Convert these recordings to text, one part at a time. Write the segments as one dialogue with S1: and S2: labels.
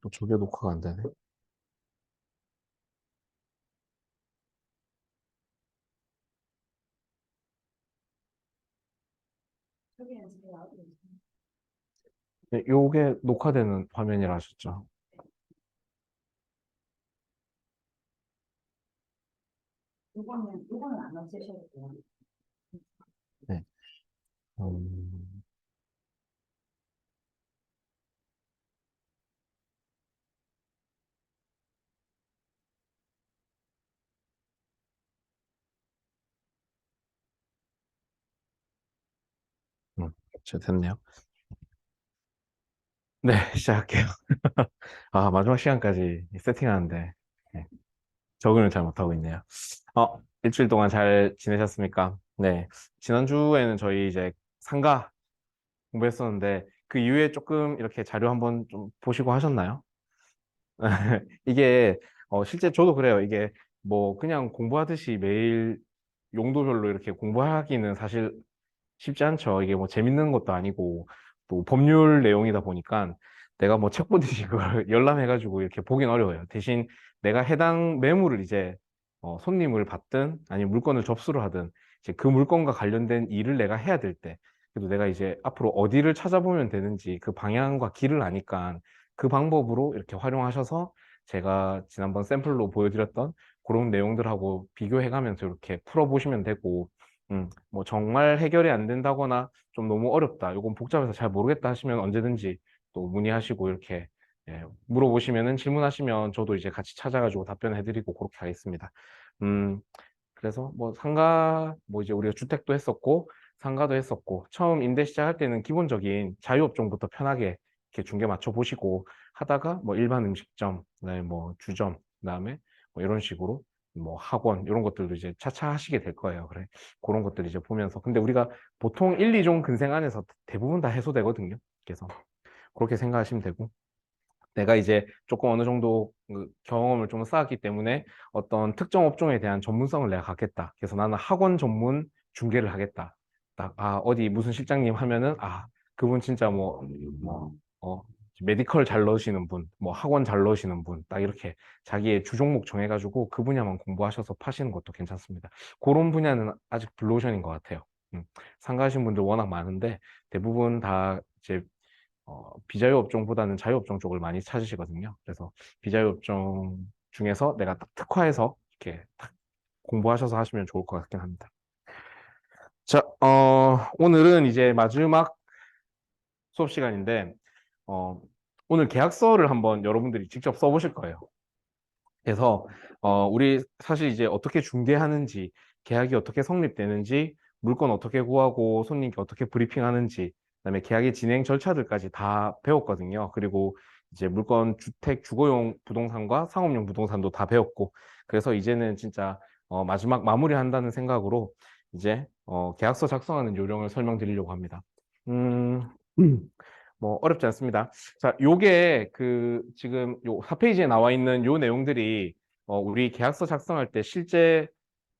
S1: 또 저게 녹화가 안 되네. 네, 요게 녹화되는 화면이라 하셨죠?
S2: 요거는 안 없애셔도 돼요.
S1: 네. 음, 음, 됐네요. 네, 시작할게요. 아, 마지막 시간까지 세팅하는데, 네, 적응을 잘 못하고 있네요. 일주일 동안 잘 지내셨습니까? 네. 지난주에는 저희 이제 상가 공부했었는데, 그 이후에 조금 이렇게 자료 한번 좀 보시고 하셨나요? 이게, 실제 저도 그래요. 이게 뭐 그냥 공부하듯이 매일 용도별로 이렇게 공부하기는 사실 쉽지 않죠. 이게 뭐 재밌는 것도 아니고 또 법률 내용이다 보니까 내가 뭐 책 보듯이 그걸 열람해가지고 이렇게 보긴 어려워요. 대신 내가 해당 매물을 이제 손님을 받든 아니면 물건을 접수를 하든 이제 그 물건과 관련된 일을 내가 해야 될 때, 그래도 내가 이제 앞으로 어디를 찾아보면 되는지 그 방향과 길을 아니까 그 방법으로 이렇게 활용하셔서 제가 지난번 샘플로 보여드렸던 그런 내용들하고 비교해가면서 이렇게 풀어보시면 되고, 뭐 정말 해결이 안 된다거나 좀 너무 어렵다, 이건 복잡해서 잘 모르겠다 하시면 언제든지 또 문의하시고 이렇게 물어보시면은 질문하시면 저도 이제 같이 찾아가지고 답변해드리고 그렇게 하겠습니다. 음, 그래서 뭐 상가 뭐 이제 우리가 주택도 했었고 상가도 했었고 처음 임대 시작할 때는 기본적인 자유업종부터 편하게 이렇게 중개 맞춰 보시고 하다가 뭐 일반 음식점, 그다음에 뭐 주점, 그다음에 뭐 이런 식으로 뭐 학원 이런 것들도 이제 차차 하시게 될 거예요. 그래, 그런 것들 이제 보면서 근데 우리가 보통 1, 2종 근생 안에서 대부분 다 해소되거든요. 그래서 그렇게 생각하시면 되고 내가 이제 조금 어느 정도 그 경험을 좀 쌓았기 때문에 어떤 특정 업종에 대한 전문성을 내가 갖겠다. 그래서 나는 학원 전문 중개를 하겠다. 딱, 어디 무슨 실장님 하면은, 그분 진짜 뭐, 어, 메디컬 잘 넣으시는 분, 뭐 학원 잘 넣으시는 분, 딱 이렇게 자기의 주종목 정해가지고 그 분야만 공부하셔서 파시는 것도 괜찮습니다. 그런 분야는 아직 블루오션인 것 같아요. 상가하신 분들 워낙 많은데 대부분 다 이제 비자유 업종보다는 자유 업종 쪽을 많이 찾으시거든요. 그래서 비자유 업종 중에서 내가 딱 특화해서 이렇게 딱 공부하셔서 하시면 좋을 것 같긴 합니다. 자, 오늘은 이제 마지막 수업 시간인데, 어, 오늘 계약서를 한번 여러분들이 직접 써보실 거예요. 그래서, 우리 사실 이제 어떻게 중개하는지, 계약이 어떻게 성립되는지, 물건 어떻게 구하고, 손님께 어떻게 브리핑하는지, 그다음에 계약의 진행 절차들까지 다 배웠거든요. 그리고 이제 물건, 주택, 주거용 부동산과 상업용 부동산도 다 배웠고, 그래서 이제는 진짜 마지막 마무리한다는 생각으로 이제 계약서 작성하는 요령을 설명드리려고 합니다. 음, 뭐 어렵지 않습니다. 자, 요게 그 지금 요 4페이지에 나와 있는 요 내용들이 우리 계약서 작성할 때 실제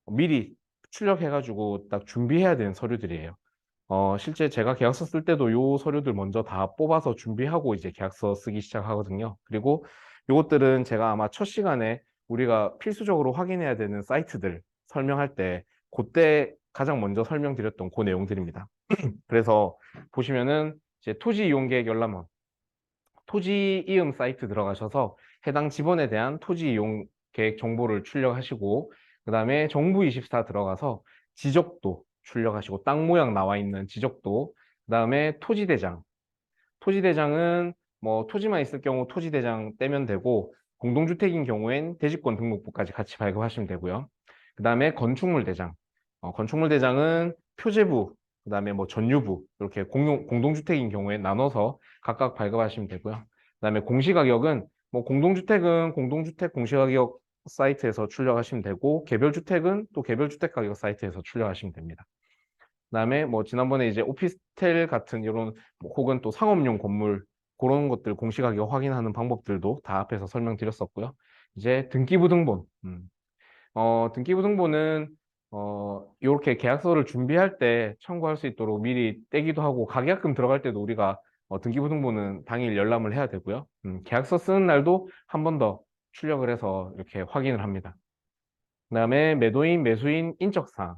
S1: 미리 출력해가지고 딱 준비해야 되는 서류들이에요. 실제 제가 계약서 쓸 때도 요 서류들 먼저 다 뽑아서 준비하고 이제 계약서 쓰기 시작하거든요. 그리고 요것들은 제가 아마 첫 시간에 우리가 필수적으로 확인해야 되는 사이트들 설명할 때 그때 가장 먼저 설명드렸던 그 내용들입니다. 그래서 보시면은 이제 토지 이용 계획 열람원, 토지 이음 사이트 들어가셔서 해당 지번에 대한 토지 이용 계획 정보를 출력하시고 그다음에 정부24 들어가서 지적도 출력하시고 땅 모양 나와 있는 지적도, 그다음에 토지대장. 토지대장은 뭐 토지만 있을 경우 토지대장 떼면 되고 공동주택인 경우엔 대지권 등록부까지 같이 발급하시면 되고요. 그다음에 건축물대장. 건축물대장은 표제부, 그다음에 뭐 전유부 이렇게 공동주택인 경우에 나눠서 각각 발급하시면 되고요. 그다음에 공시가격은 뭐 공동주택은 공동주택 공시가격 사이트에서 출력하시면 되고 개별주택은 또 개별주택 가격 사이트에서 출력하시면 됩니다. 그다음에 뭐 지난번에 이제 오피스텔 같은 이런 뭐 혹은 또 상업용 건물 그런 것들 공시가격 확인하는 방법들도 다 앞에서 설명드렸었고요. 이제 등기부등본. 등기부등본은 이렇게 계약서를 준비할 때 참고할 수 있도록 미리 떼기도 하고 가계약금 들어갈 때도 우리가 등기부 등본은 당일 열람을 해야 되고요. 계약서 쓰는 날도 한 번 더 출력을 해서 이렇게 확인을 합니다. 그다음에 매도인, 매수인 인적사항,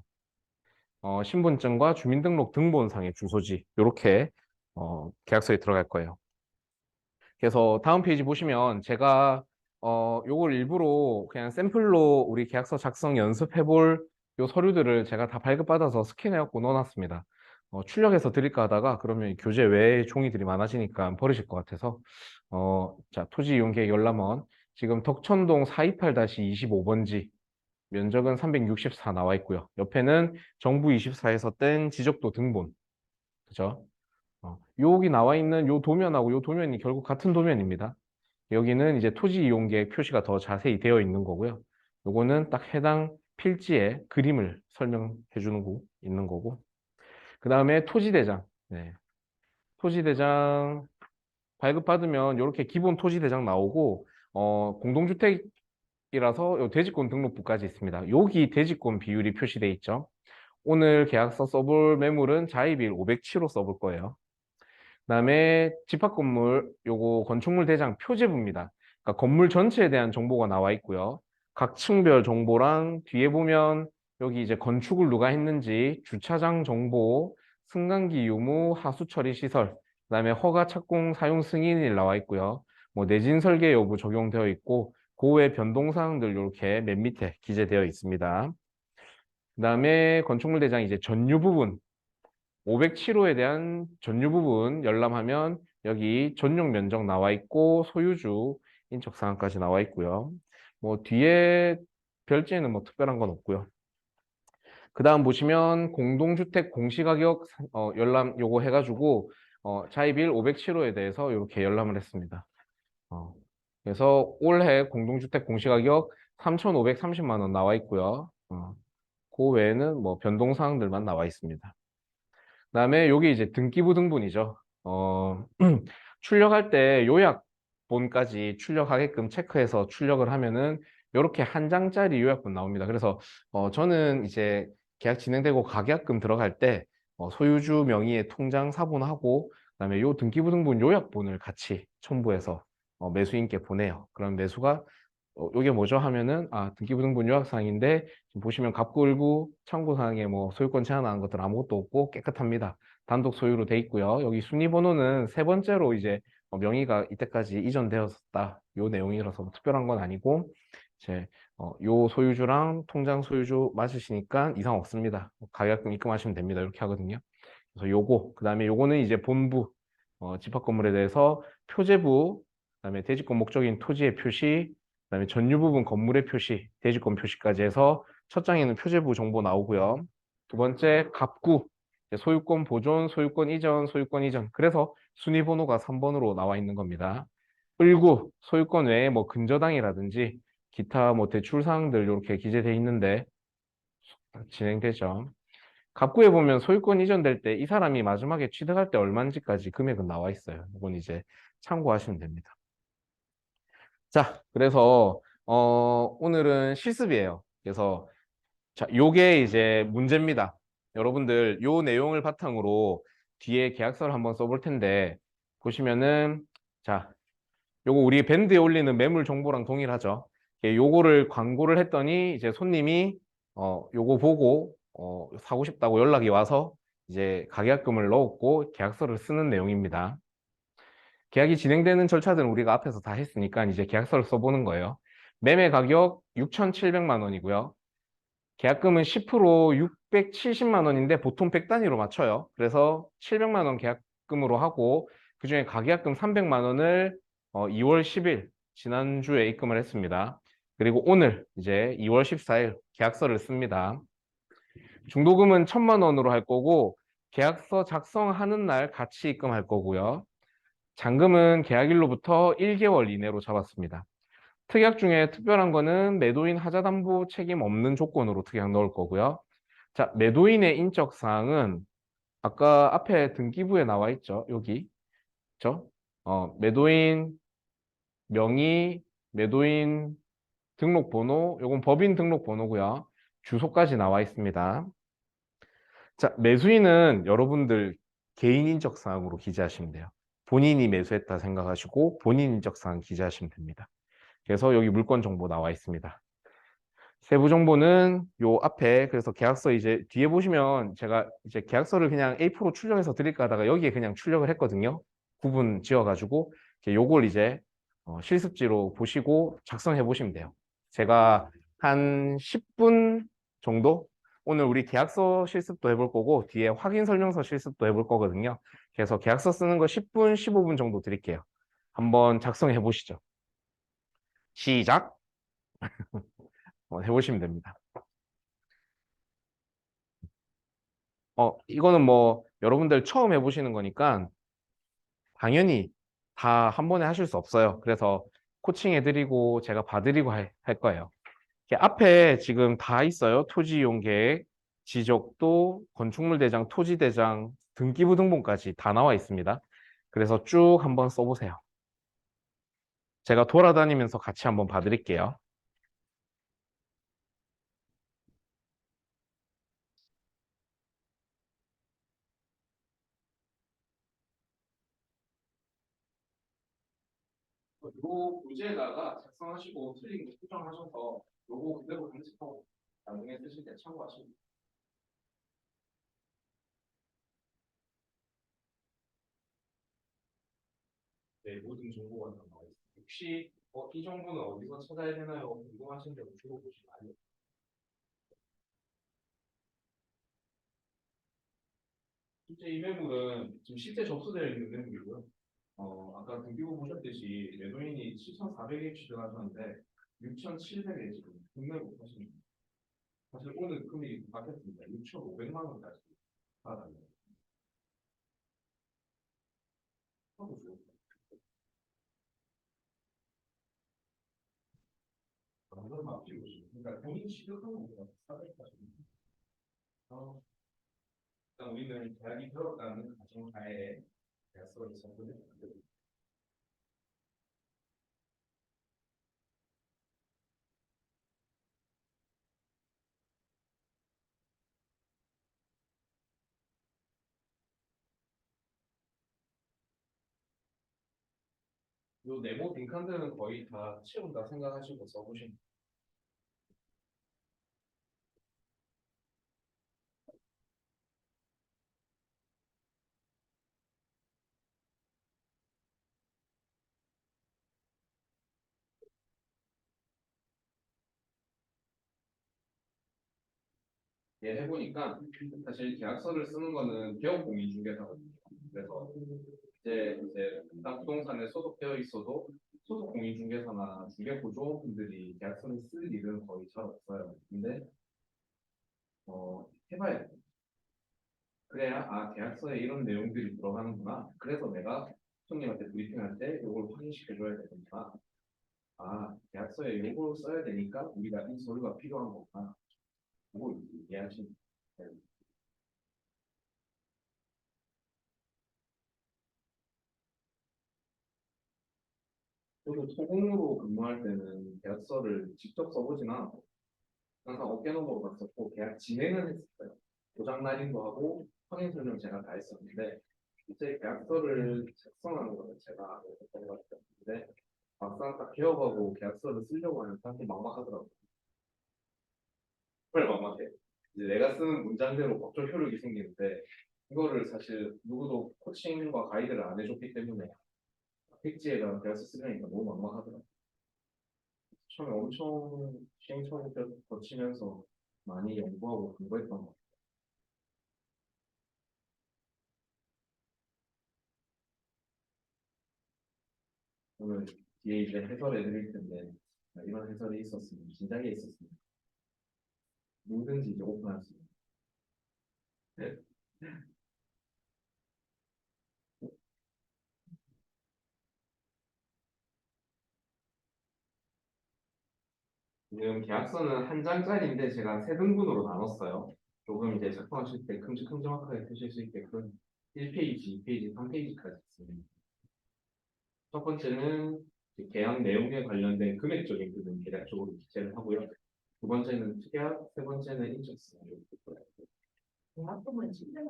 S1: 신분증과 주민등록 등본상의 주소지 이렇게 계약서에 들어갈 거예요. 그래서 다음 페이지 보시면 제가 요걸 일부러 그냥 샘플로 우리 계약서 작성 연습해 볼 요 서류들을 제가 다 발급받아서 스캔해 갖고 넣어놨습니다. 출력해서 드릴까 하다가 그러면 교재 외에 종이들이 많아지니까 버리실 것 같아서 자, 토지 이용계획 열람원 지금 덕천동 428-25번지 면적은 364 나와 있고요. 옆에는 정부 24에서 뗀 지적도 등본, 그죠? 여기 나와 있는 요 도면하고 요 도면이 결국 같은 도면입니다. 여기는 이제 토지 이용 계획 표시가 더 자세히 되어 있는 거고요. 요거는 딱 해당 필지의 그림을 설명해 주는 거 있는 거고. 그 다음에 토지대장. 네. 토지대장 발급받으면 이렇게 기본 토지대장 나오고, 공동주택이라서 요 대지권 등록부까지 있습니다. 여기 대지권 비율이 표시돼 있죠. 오늘 계약서 써볼 매물은 자입일 507호 써볼 거예요. 그다음에 집합건물 요거 건축물 대장 표제부입니다. 그러니까 건물 전체에 대한 정보가 나와 있고요. 각 층별 정보랑 뒤에 보면 여기 이제 건축을 누가 했는지 주차장 정보, 승강기 유무, 하수 처리 시설, 그다음에 허가 착공 사용 승인일 나와 있고요. 뭐 내진 설계 여부 적용되어 있고 그 외 변동 사항들 이렇게 맨 밑에 기재되어 있습니다. 그다음에 건축물 대장 이제 전유 부분 507호에 대한 전유 부분 열람하면 여기 전용 면적 나와 있고 소유주 인적 사항까지 나와 있고요. 뭐 뒤에 별지에는 뭐 특별한 건 없고요. 그 다음 보시면 공동주택 공시가격 열람 요거 해가지고 자입일 507호에 대해서 이렇게 열람을 했습니다. 그래서 올해 공동주택 공시가격 3,530만 원 나와 있고요. 그 외에는 뭐 변동사항들만 나와 있습니다. 그다음에 여기 이제 등기부 등본이죠. 출력할 때 요약본까지 출력하게끔 체크해서 출력을 하면은 이렇게 한 장짜리 요약본 나옵니다. 그래서 저는 이제 계약 진행되고 가계약금 들어갈 때 소유주 명의의 통장 사본하고 그다음에 요 등기부 등본 요약본을 같이 첨부해서 매수인께 보내요. 그럼 매수가 이게 뭐죠 하면은 등기부등본 요약사항인데 지금 보시면 갑구을구 참고사항에 뭐 소유권 제한하는 것들 아무것도 없고 깨끗합니다. 단독 소유로 돼 있고요. 여기 순위번호는 세 번째로 이제 명의가 이때까지 이전되었다 요 내용이라서 뭐 특별한 건 아니고 이제 요 소유주랑 통장 소유주 맞으시니까 이상 없습니다. 가격금 입금하시면 됩니다. 이렇게 하거든요. 그래서 요거 그다음에 요거는 이제 본부 집합 건물에 대해서 표제부 그다음에 대지권 목적인 토지의 표시 그다음에 전유 부분 건물의 표시, 대지권 표시까지 해서 첫 장에는 표제부 정보 나오고요. 두 번째 갑구, 소유권 보존, 소유권 이전, 소유권 이전. 그래서 순위 번호가 3번으로 나와 있는 겁니다. 을구, 소유권 외에 뭐 근저당이라든지 기타 뭐 대출 사항들 이렇게 기재되어 있는데 진행되죠. 갑구에 보면 소유권 이전될 때 이 사람이 마지막에 취득할 때 얼마인지까지 금액은 나와 있어요. 이건 이제 참고하시면 됩니다. 자, 그래서 오늘은 실습이에요. 그래서 자, 요게 이제 문제입니다. 여러분들 요 내용을 바탕으로 뒤에 계약서를 한번 써볼 텐데 보시면은 자, 요거 우리 밴드에 올리는 매물 정보랑 동일하죠. 요거를 광고를 했더니 이제 손님이 요거 보고 사고 싶다고 연락이 와서 이제 가계약금을 넣었고 계약서를 쓰는 내용입니다. 계약이 진행되는 절차들은 우리가 앞에서 다 했으니까 이제 계약서를 써보는 거예요. 매매 가격 6,700만 원이고요. 계약금은 10% 670만 원인데 보통 100단위로 맞춰요. 그래서 700만 원 계약금으로 하고 그중에 가계약금 300만 원을 2월 10일 지난주에 입금을 했습니다. 그리고 오늘 이제 2월 14일 계약서를 씁니다. 중도금은 1,000만 원으로 할 거고 계약서 작성하는 날 같이 입금할 거고요. 잔금은 계약일로부터 1개월 이내로 잡았습니다. 특약 중에 특별한 거는 매도인 하자담보 책임 없는 조건으로 특약 넣을 거고요. 자, 매도인의 인적 사항은 아까 앞에 등기부에 나와 있죠. 여기. 그죠? 매도인 명의, 매도인 등록번호, 요건 법인 등록번호고요. 주소까지 나와 있습니다. 자, 매수인은 여러분들 개인 인적 사항으로 기재하시면 돼요. 본인이 매수했다 생각하시고 본인 인적사항 기재하시면 됩니다. 그래서 여기 물건 정보 나와 있습니다. 세부 정보는 요 앞에 그래서 계약서 이제 뒤에 보시면 제가 이제 계약서를 그냥 A4로 출력해서 드릴까 하다가 여기에 그냥 출력을 했거든요. 구분 지어가지고 요걸 이제 실습지로 보시고 작성해 보시면 돼요. 제가 한 10분 정도 오늘 우리 계약서 실습도 해볼 거고 뒤에 확인 설명서 실습도 해볼 거거든요. 그래서 계약서 쓰는 거 10분, 15분 정도 드릴게요. 한번 작성해 보시죠. 시작! 해보시면 됩니다. 이거는 뭐 여러분들 처음 해보시는 거니까 당연히 다 한 번에 하실 수 없어요. 그래서 코칭 해드리고 제가 봐드리고 할 거예요. 이렇게 앞에 지금 다 있어요. 토지 이용 계획, 지적도, 건축물 대장, 토지 대장, 등기부 등본까지 다 나와 있습니다. 그래서 쭉 한번 써보세요. 제가 돌아다니면서 같이 한번 봐드릴게요. 요 교재에다가 작성하시고 틀린 거 수정하셔서 요거 그대로 간직하고 나중에 쓰실 때 참고하시면 돼요. 네, 모든 정보가 다 나와 있습니다. 혹시 이 정보는 어디서 찾아야 되나요? 궁금하신 점 물어보시면 알려드릴게요. 실제 이 매물은 지금 실제 접수되어 있는 매물이고요. 아까 등기부 보셨듯이 매도인이 7,400에 취득하셨는데 6,700에 지금 국내로 하십니다. 사실 오늘 금액이 바뀌었습니다. 6,500만 원까지 받았네요. 하고 좋 완전 막히고 그러니까 본인 취득한 것보다 400까지. 일단 우리는 계약이 들어갔다는 가정하에 계약서를 선고해 드립니다. 요 네모 빈칸들은 거의 다 채운다 생각하시고 써보시면 예, 해보니까 사실 계약서를 쓰는 거는 기업공인중개사거든요. 그래서 이제 일단 부동산에 소속되어 있어도 소속 공인중개사나 중개보조원분들이 계약서를 쓸 일은 거의 잘 없어요. 근데 해봐야 돼. 그래야 계약서에 이런 내용들이 들어가는구나. 그래서 내가 손님한테 브리핑할 때 이걸 확인시켜줘야 되는구나. 계약서에 이걸 써야 되니까 우리가 이 서류가 필요한 거구나. 그걸 이해하시면 돼요. 저도 소공으로 근무할 때는 계약서를 직접 써보진 않았고 항상 어깨너머로 갔었고 계약 진행은 했었어요. 도장 날인도 하고 확인 설명 제가 다 했었는데 이제 계약서를 작성하는 거는 제가 안 했던 것 같은데 막상 딱 기업하고 계약서를 쓰려고 하면 사실 막막하더라고요. 정말 막막해. 이제 내가 쓰는 문장대로 법적 효력이 생기는데 이거를 사실 누구도 코칭과 가이드를 안 해줬기 때문에 택지에다 계약서 쓰려니까 너무 막막하더라고요. 처음에 엄청 시행착오 거치면서 많이 연구하고 공부했던 것 같아요. 오늘 뒤에 이제 해설해 드릴 텐데 이런 해설이 있었으면 진작에 있었으면 누구든지 이제 오픈할 수 있는. 네. 지금 계약서는 한 장짜리인데 제가 세 등분으로 나눴어요. 조금 이제 작성하실 때 큼직큼직하게 쓰실 수 있게끔 1페이지, 2페이지, 3페이지까지 있습니다. 첫 번째는 이제 계약 내용에 관련된 금액적인 부분 대략적으로 기재를 하고요. 두 번째는 특약, 세 번째는 인적사항.
S2: 대학교는 700만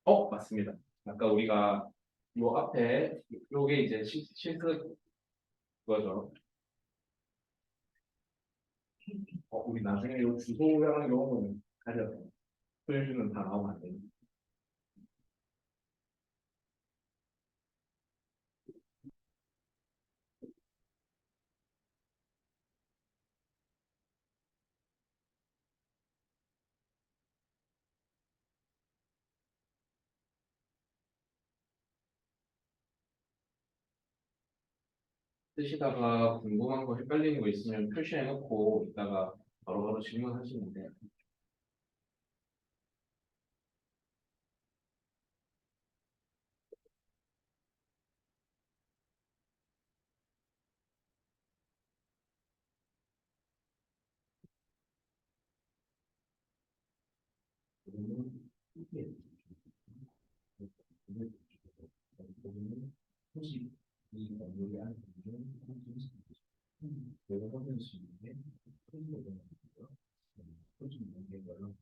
S2: 원.
S1: 맞습니다. 아까 우리가 요 앞에 요게 이제 실습 거죠. 우리 나중에 요 주소랑 요거는 가려 표현주는 다 나오면 안 되니. 쓰시다가 궁금한 거 헷갈리는 거 있으면 표시해 놓고 이따가 바로바로 질문하시면 돼요. 혹시 이 건물이 안에 내가 확인할 수 있는 게 표시가 되는 거고요. 표시 있는 게 뭐라고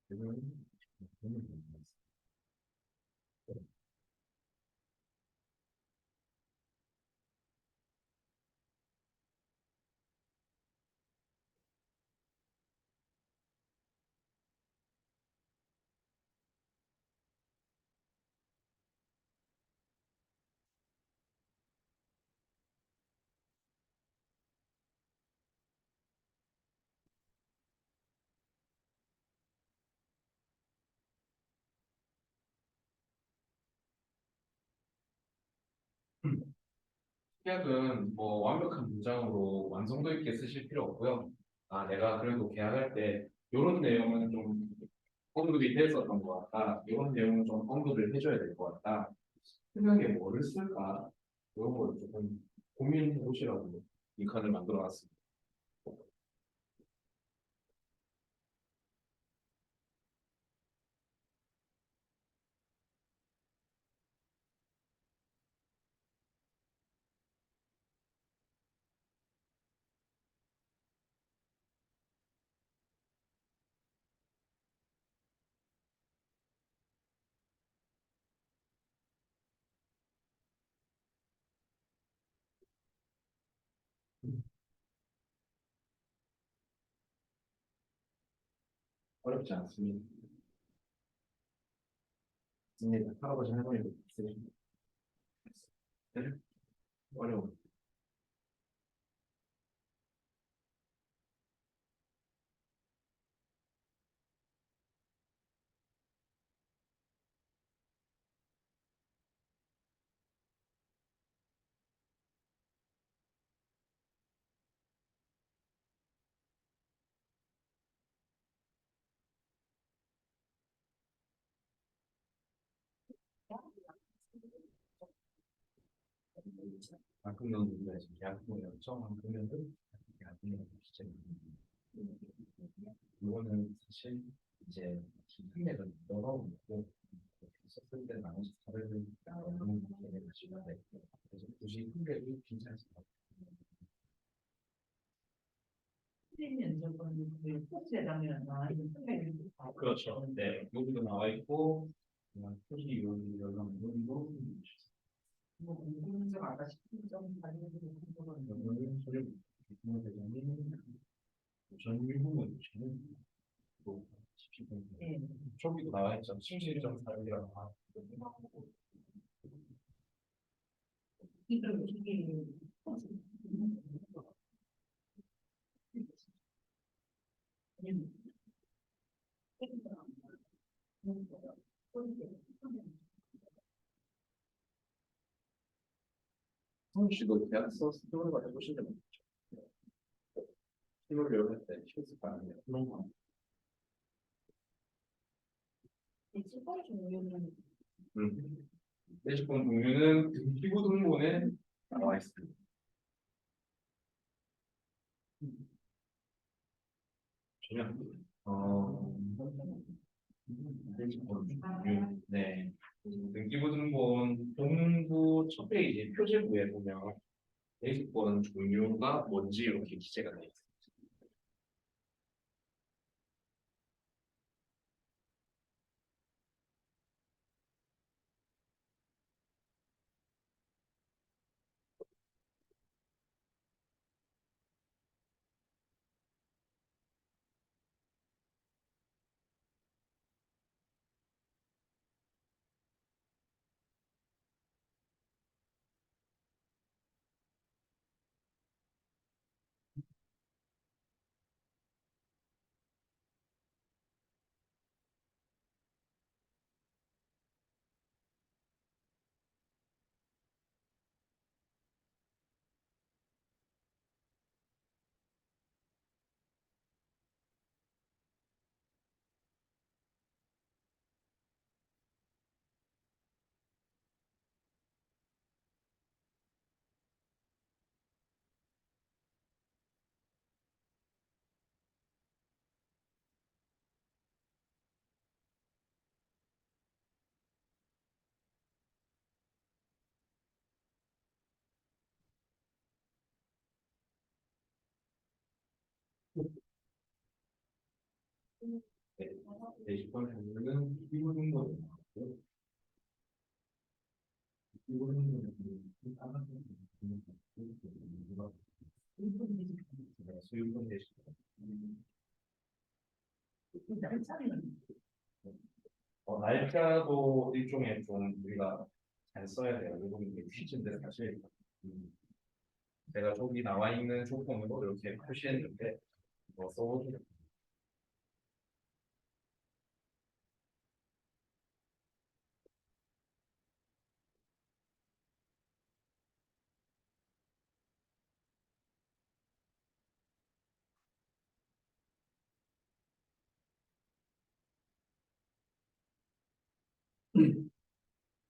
S1: 그러면 보면 됩니다. 계약은 뭐 완벽한 문장으로 완성도 있게 쓰실 필요 없고요. 내가 그래도 계약할 때 이런 내용은 좀 언급이 됐었던 것 같다. 이런 내용은 좀 언급을 해줘야 될 것 같다. 생각에 뭐를 쓸까? 이런 걸 조금 고민해 보시라고 이 칸을 만들어 놨습니다. 어렵지 않습니다. 맞습니다. 할아버지 할머니도 있으십니다. 네? 어려워. 금년 우리가 지금 계약금을 처음 금년은 계약금을 시작합니다. 이거는 사실 이제 판매를 여러 번 있고 썼을 때 나머지 사례를 나오는 개념을 지원해 그래서 굳이 판매를 괜찮습니다. 면접은 그 포스에다면 나와 있는 판매를 그렇죠. 네, 여기도 나와 있고 표시 이런 이론도 뭐 공공적 아까 10점 가지고 있는 소리 대장님 전유후문 주는 또 17분 초기도 나와 있죠. 77.4이라고 나와 있고 이게 성우 씨도 대학서 스토리가 해보시려면 팀을 배울 때 실습하는 그런 거. 예시권 종류는 예시권 종류는 등기부 등본에 나와 있습니다. 전혀 예시권 종류 네 등기부 등본 공부 첫 페이지 표제부에 보면 예시권 종류가 뭔지 이렇게 기재가 되어 있습니다. 네, 데이터 종류는 기본 정도 나왔고, 기본 정도는 다른 수익은 되시고, 날짜도 일종의 좀 우리가 잘 써야 돼요. 이건 이게 퀴즈인데 사실 음, 제가 저기 나와 있는 조건으로 이렇게 표시했는데 써보세요.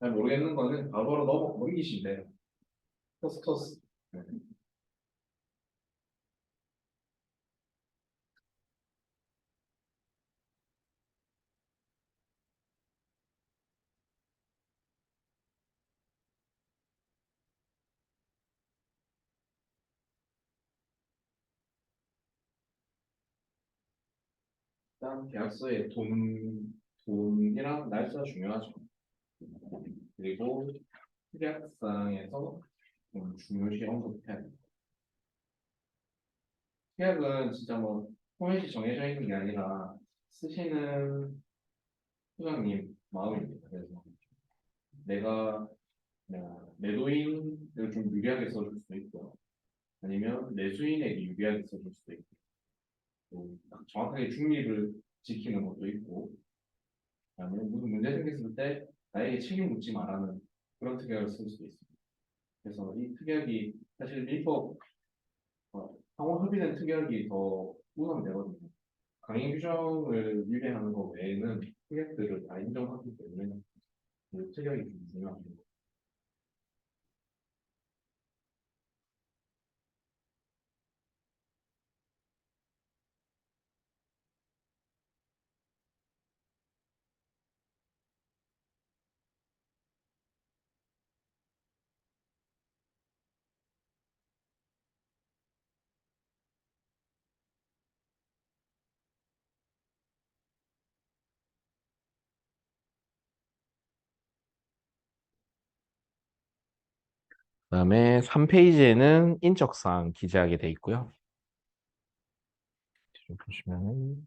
S1: 잘 모르겠는 거는 바로바로 넘기시면 돼요. 토스. 네. 일단 계약서에 돈이랑 날짜 중요하죠. 그리고 특약사항에서 좀 중요시 언급해야 돼요. 특약은 진짜 뭐 포맷이 정해져 있는 게 아니라 쓰시는 소장님 마음입니다. 그래서 내가 매도인을 좀 유리하게 써줄 수도 있고 아니면 매수인에게 유리하게 써줄 수도 있고 또 정확하게 중립을 지키는 것도 있고 아니면 무슨 문제 생겼을 때 나에게 책임 묻지 말라는 그런 특약을 쓸 수도 있습니다. 그래서 이 특약이 사실 민법 상호 협의된 특약이 더 우선되거든요. 강행 규정을 위배하는 것 외에는 특약들을 다 인정하기 때문에 그 특약이 좀 중요합니다. 그다음에 3페이지에는 인적사항 기재하게 돼 있고요. 좀 보시면은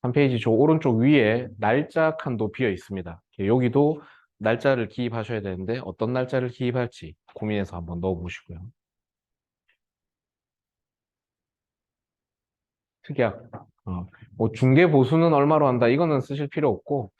S1: 3페이지 저 오른쪽 위에 날짜 칸도 비어 있습니다. 여기도 날짜를 기입하셔야 되는데 어떤 날짜를 기입할지 고민해서 한번 넣어 보시고요. 특약. 뭐 중개 보수는 얼마로 한다. 이거는 쓰실 필요 없고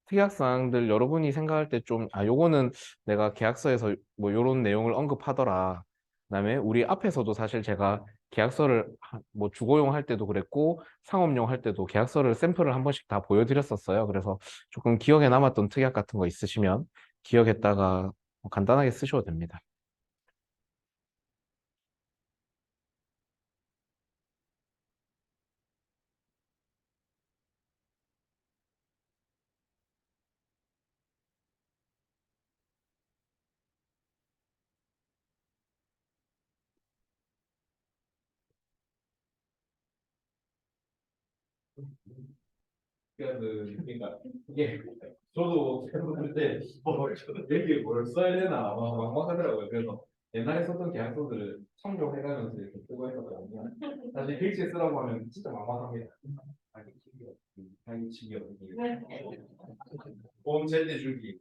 S1: 특약 사항들 여러분이 생각할 때 좀, 요거는 내가 계약서에서 뭐 요런 내용을 언급하더라. 그다음에 우리 앞에서도 사실 제가 계약서를 뭐 주거용 할 때도 그랬고 상업용 할 때도 계약서를 샘플을 한 번씩 다 보여드렸었어요. 그래서 조금 기억에 남았던 특약 같은 거 있으시면 기억했다가 뭐 간단하게 쓰셔도 됩니다. 그러니까 이게 저도 그때 여기에 뭘 써야 되나 막막하더라고요. 그래서 옛날에 썼던 계약서들을 참고해가면서 이렇게 쓰고 했었거든요. 사실 필지에 쓰라고 하면 진짜 막막합니다. 당기치기요. 보험 제때 주기.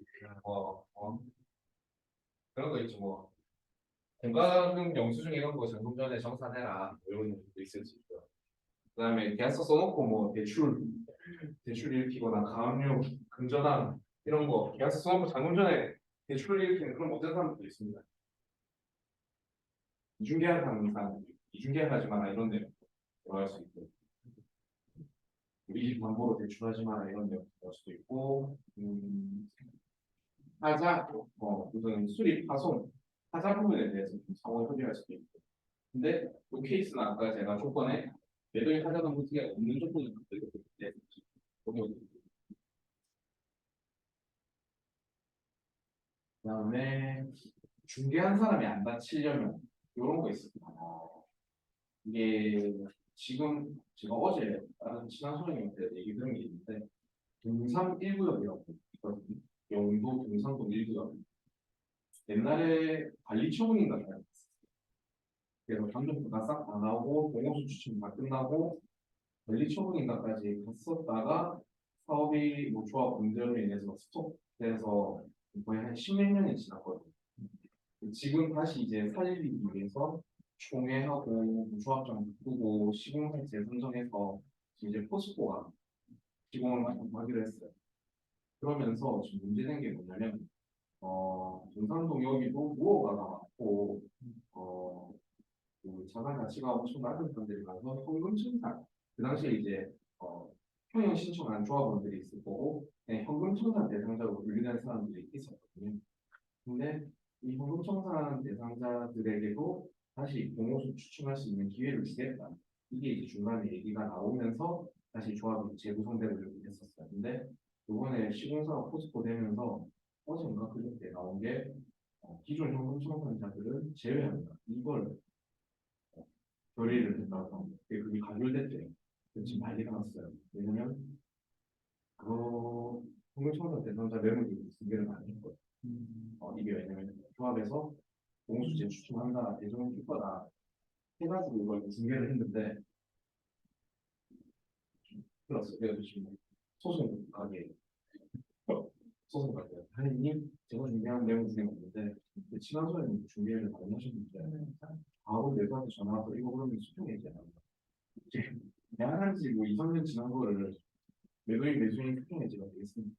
S1: 그런 거 있죠. 뭐 공과금 영수증 이런 거 점검 전에 정산해라. 뭐 이런 것도 있을 수 있고요. 그다음에 계약서 써놓고 뭐 대출 일으키거나 가압류, 금전환 이런 거 계약서 써놓고 잔금 전에 대출을 일으키는 그런 못된 사람들도 있습니다. 이중계약하는 사람, 이중계약하지 마라 이런 데 들어갈 수 있고, 우리 집 담보로 대출하지 마라 이런 데 들어갈 수도 있고, 하자, 무슨 수립, 파손, 하자 부분에 대해서 좀 상호 협의할 수도 있고. 근데 그 케이스는 아까 제가 조건에 매도인 하자 담보 가 없는 조건을 만들고 있는데, 그다음에
S2: 중개한 사람이 안 다치려면 이런 거 있습니다. 이게 지금 제가 어제 다른 친한 선생님한테 얘기 들은 게 있는데 동산 1구역이라고 있거든요. 영도 동산동 1구역. 옛날에 관리처분인가 봐요. 그래서 감정표가 싹 다 나오고 공호수 추천 다 끝나고 관리처분인가까지 갔었다가 사업이 뭐 조합 문제로 인해서 스톱돼서 거의 한 십몇 년이 지났거든요. 지금 다시 이제 살리기 위해서 총회하고 조합장 바꾸고 시공사 재선정해서 이제 포스코가 시공을 하기로 했어요. 그러면서 지금 문제된 게 뭐냐면 동산동 여기도 무허가가 많고 그 자산 가치가 엄청 낮은 편들이라서 현금 청산 그 당시에 이제 평형 신청한 조합원들이 있을 거고 네, 현금 청산 대상자로 분류된 사람들이 있었거든요. 근데 이 현금 청산 대상자들에게도 다시 공모수 추첨할 수 있는 기회를 주겠다. 이게 이제 중간에 얘기가 나오면서 다시 조합이 재구성되고 했었어요. 근데 이번에 시공사가 포스코 되면서 어젠가 그저께 나온 게 기존 현금 청산자들은 제외한다. 이걸 결의를 했다고 그게 가결됐대요. 지금 난리가 났어요. 왜냐면 그 현금 청산 대상자 매물이 중개를 많이 했거든요. 이게 왜냐면 조합에서 공수제 추천한다, 대정 효과다 해가지고 이걸 중개를 했는데 플러스 그래서 지금 소송 가게 소송 가게 하느님 제가 준비한 내용 중에 없는데 그 친환소님 준비를 많이 하셨는데 바로 내부한테 전화 와서 이거 그러면 수정해야지 않나 이제 대안한 지뭐 2, 3년 지난 거를 매도인 매수인 수정해지가 되겠습니다.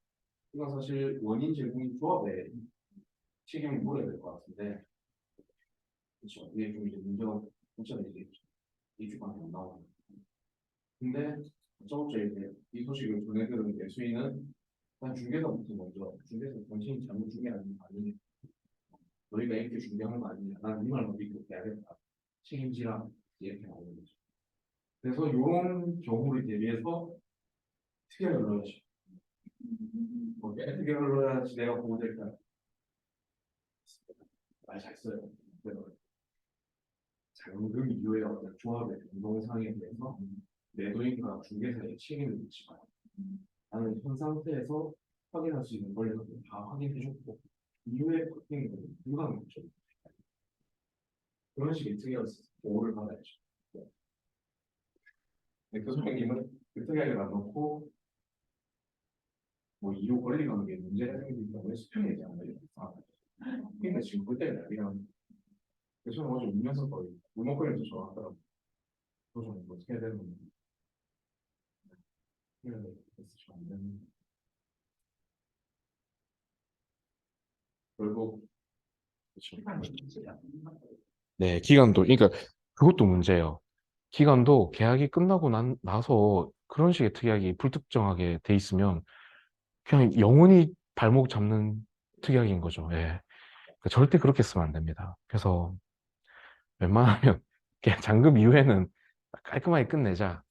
S2: 이건 사실 원인 제공인 조합에 책임을 물어야 될 것 같은데 그렇죠. 이게 좀 이제 문제가 되겠죠. 2주간에 안 나오고 근데 어쩌고저쩌고 이제 이 소식을 전해들은 매수인은 일단 중개사부터 먼저 중개사 당신이 잘못 중개하는 거 아니냐 너희가 이렇게 중개한 거 아니냐 나는 이 말만 믿고 해야겠다 책임지라 이렇게 나오는 거죠. 그래서 이런 경우를 대비해서 특약을 넣어야죠. 특약을 넣어야지 내가 보호될까 말 잘 써요. 자금금 이후에 어떤 조합의 변동상에 대해서 매도인과 중개사의 책임을 묻지 마요. 나는 현 상태에서 확인할 수 있는 권리를 다 확인해줬고 이후에 바뀐 건 불가능하죠. 그런 식의 특약을 보호를 받아야죠. 네, 교수님은 그 특약을 안 넣고 뭐 이후 권리관계에 문제가 생기기 때문에 수평이지 않나요? 그러니까 지금 볼 때는 그냥 교수님 어제 울면서 거의 울먹거리면서 전화하더라고요. 교수님 어떻게 해야 되는 건지 해야 되겠어 안 되는 결국 시간이 문제야.
S1: 네, 기간도, 그러니까 그것도 문제예요. 기간도 계약이 끝나고 나서 그런 식의 특약이 불특정하게 돼 있으면 그냥 영원히 발목 잡는 특약인 거죠. 예. 그러니까 절대 그렇게 쓰면 안 됩니다. 그래서 웬만하면 그냥 잔금 이후에는 깔끔하게 끝내자.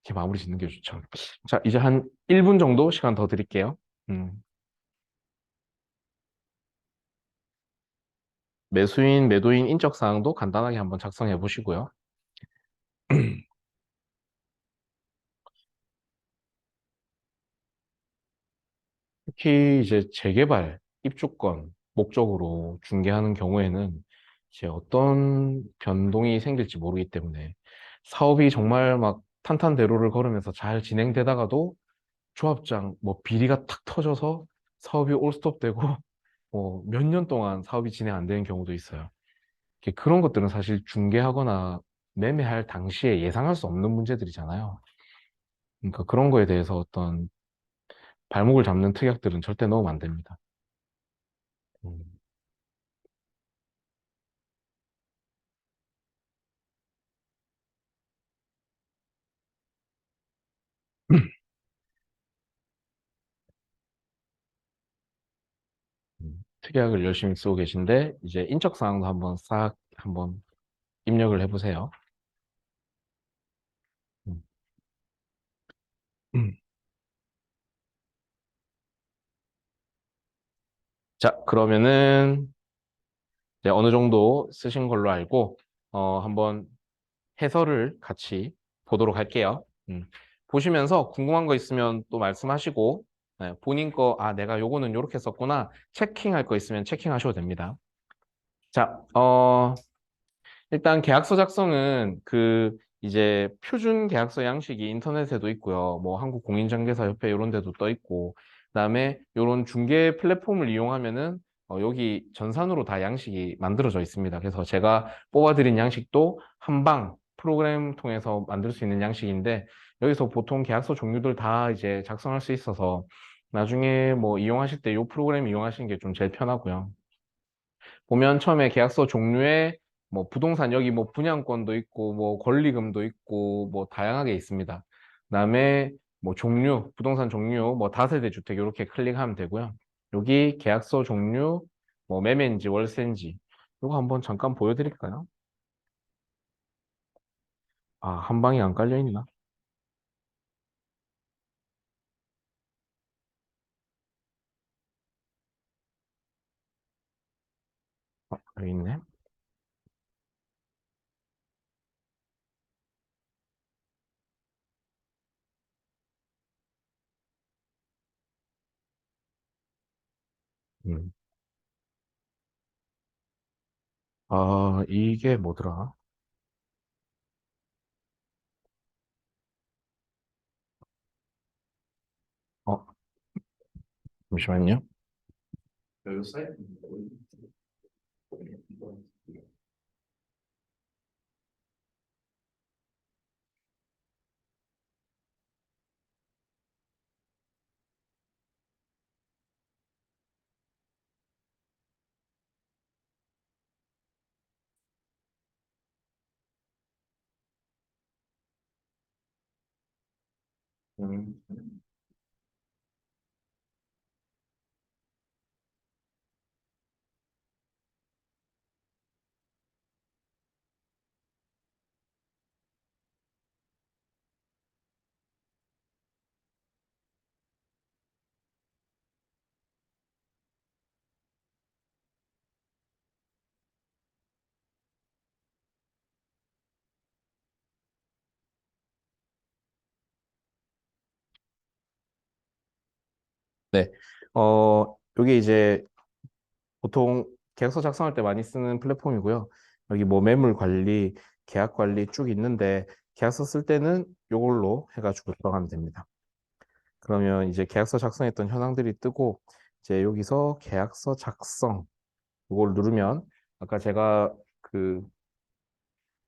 S1: 이렇게 마무리 짓는 게 좋죠. 자, 이제 한 1분 정도 시간 더 드릴게요. 음. 매수인, 매도인 인적 사항도 간단하게 한번 작성해 보시고요. 특히 이제 재개발, 입주권 목적으로 중개하는 경우에는 이제 어떤 변동이 생길지 모르기 때문에 사업이 정말 막 탄탄대로를 걸으면서 잘 진행되다가도 조합장 뭐 비리가 탁 터져서 사업이 올스톱되고 뭐 몇 년 동안 사업이 진행 안 되는 경우도 있어요. 그런 것들은 사실 중개하거나 매매할 당시에 예상할 수 없는 문제들이잖아요. 그러니까 그런 거에 대해서 어떤 발목을 잡는 특약들은 절대 넣으면 안 됩니다. 음. 특약을 열심히 쓰고 계신데 이제 인적 사항도 한번 싹 한번 입력을 해보세요. 음. 음. 자, 그러면은 이제 어느 정도 쓰신 걸로 알고 한번 해설을 같이 보도록 할게요. 보시면서 궁금한 거 있으면 또 말씀하시고 네, 본인 거, 아, 내가 요거는 요렇게 썼구나. 체킹할 거 있으면 체킹하셔도 됩니다. 자, 일단 계약서 작성은 그 이제 표준 계약서 양식이 인터넷에도 있고요. 뭐 한국공인중개사협회 이런 데도 떠 있고, 그다음에 이런 중개 플랫폼을 이용하면은 여기 전산으로 다 양식이 만들어져 있습니다. 그래서 제가 뽑아드린 양식도 한방 프로그램 통해서 만들 수 있는 양식인데 여기서 보통 계약서 종류들 다 이제 작성할 수 있어서 나중에 뭐 이용하실 때 이 프로그램 이용하시는 게 좀 제일 편하고요. 보면 처음에 계약서 종류에 뭐 부동산 여기 뭐 분양권도 있고 뭐 권리금도 있고 뭐 다양하게 있습니다. 그다음에 뭐 종류, 부동산 종류, 뭐 다세대 주택 이렇게 클릭하면 되고요. 여기 계약서 종류, 뭐 매매인지 월세인지 이거 한번 잠깐 보여드릴까요? 아, 한 방에 안 깔려 있나? 여기 있네. 음. 아, 이게 뭐더라? 어, 잠시만요.
S2: 그 사이트 뭐 음,
S1: 네. 여기 이제 보통 계약서 작성할 때 많이 쓰는 플랫폼이고요. 여기 뭐 매물 관리, 계약 관리 쭉 있는데 계약서 쓸 때는 이걸로 해가지고 들어가면 됩니다. 그러면 이제 계약서 작성했던 현황들이 뜨고 이제 여기서 계약서 작성 이걸 누르면 아까 제가 그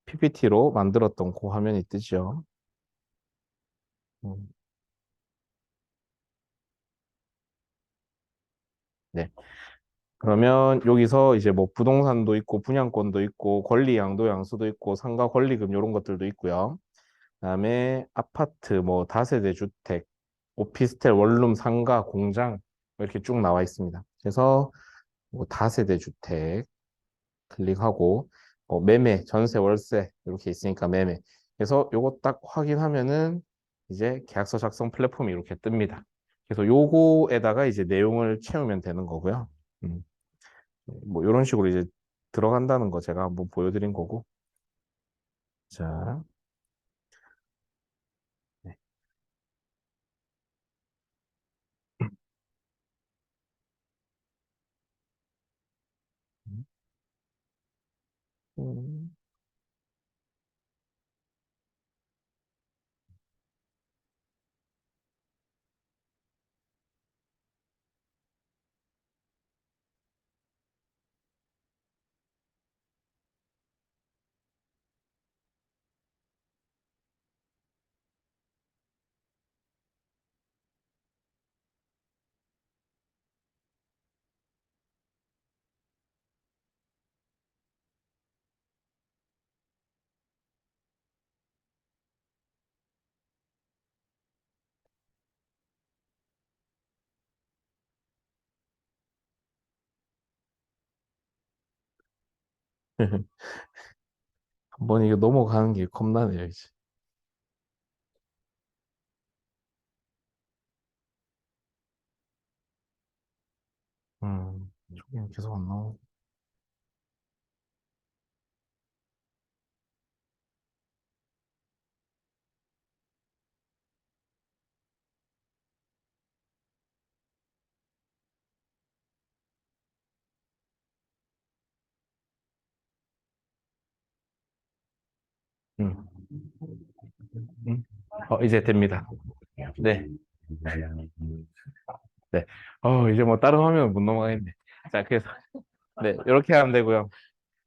S1: PPT로 만들었던 그 화면이 뜨죠. 음, 네. 그러면 여기서 이제 뭐 부동산도 있고 분양권도 있고 권리 양도 양수도 있고 상가 권리금 이런 것들도 있고요. 그다음에 아파트, 뭐 다세대 주택, 오피스텔, 원룸, 상가, 공장 이렇게 쭉 나와 있습니다. 그래서 뭐 다세대 주택 클릭하고 매매, 전세, 월세 이렇게 있으니까 매매. 그래서 요거 딱 확인하면은 이제 계약서 작성 플랫폼이 이렇게 뜹니다. 그래서 요거에다가 이제 내용을 채우면 되는 거고요. 음, 뭐 이런 식으로 이제 들어간다는 거 제가 한번 보여드린 거고. 자, 네. 음. 한번 이게 넘어가는 게 겁나네요, 이제. 음. 저기 계속 안 나오고. 음. 음. 이제 됩니다. 네. 네. 이제 뭐 다른 화면 못 넘어가겠네. 자, 그래서 네, 이렇게 하면 되고요.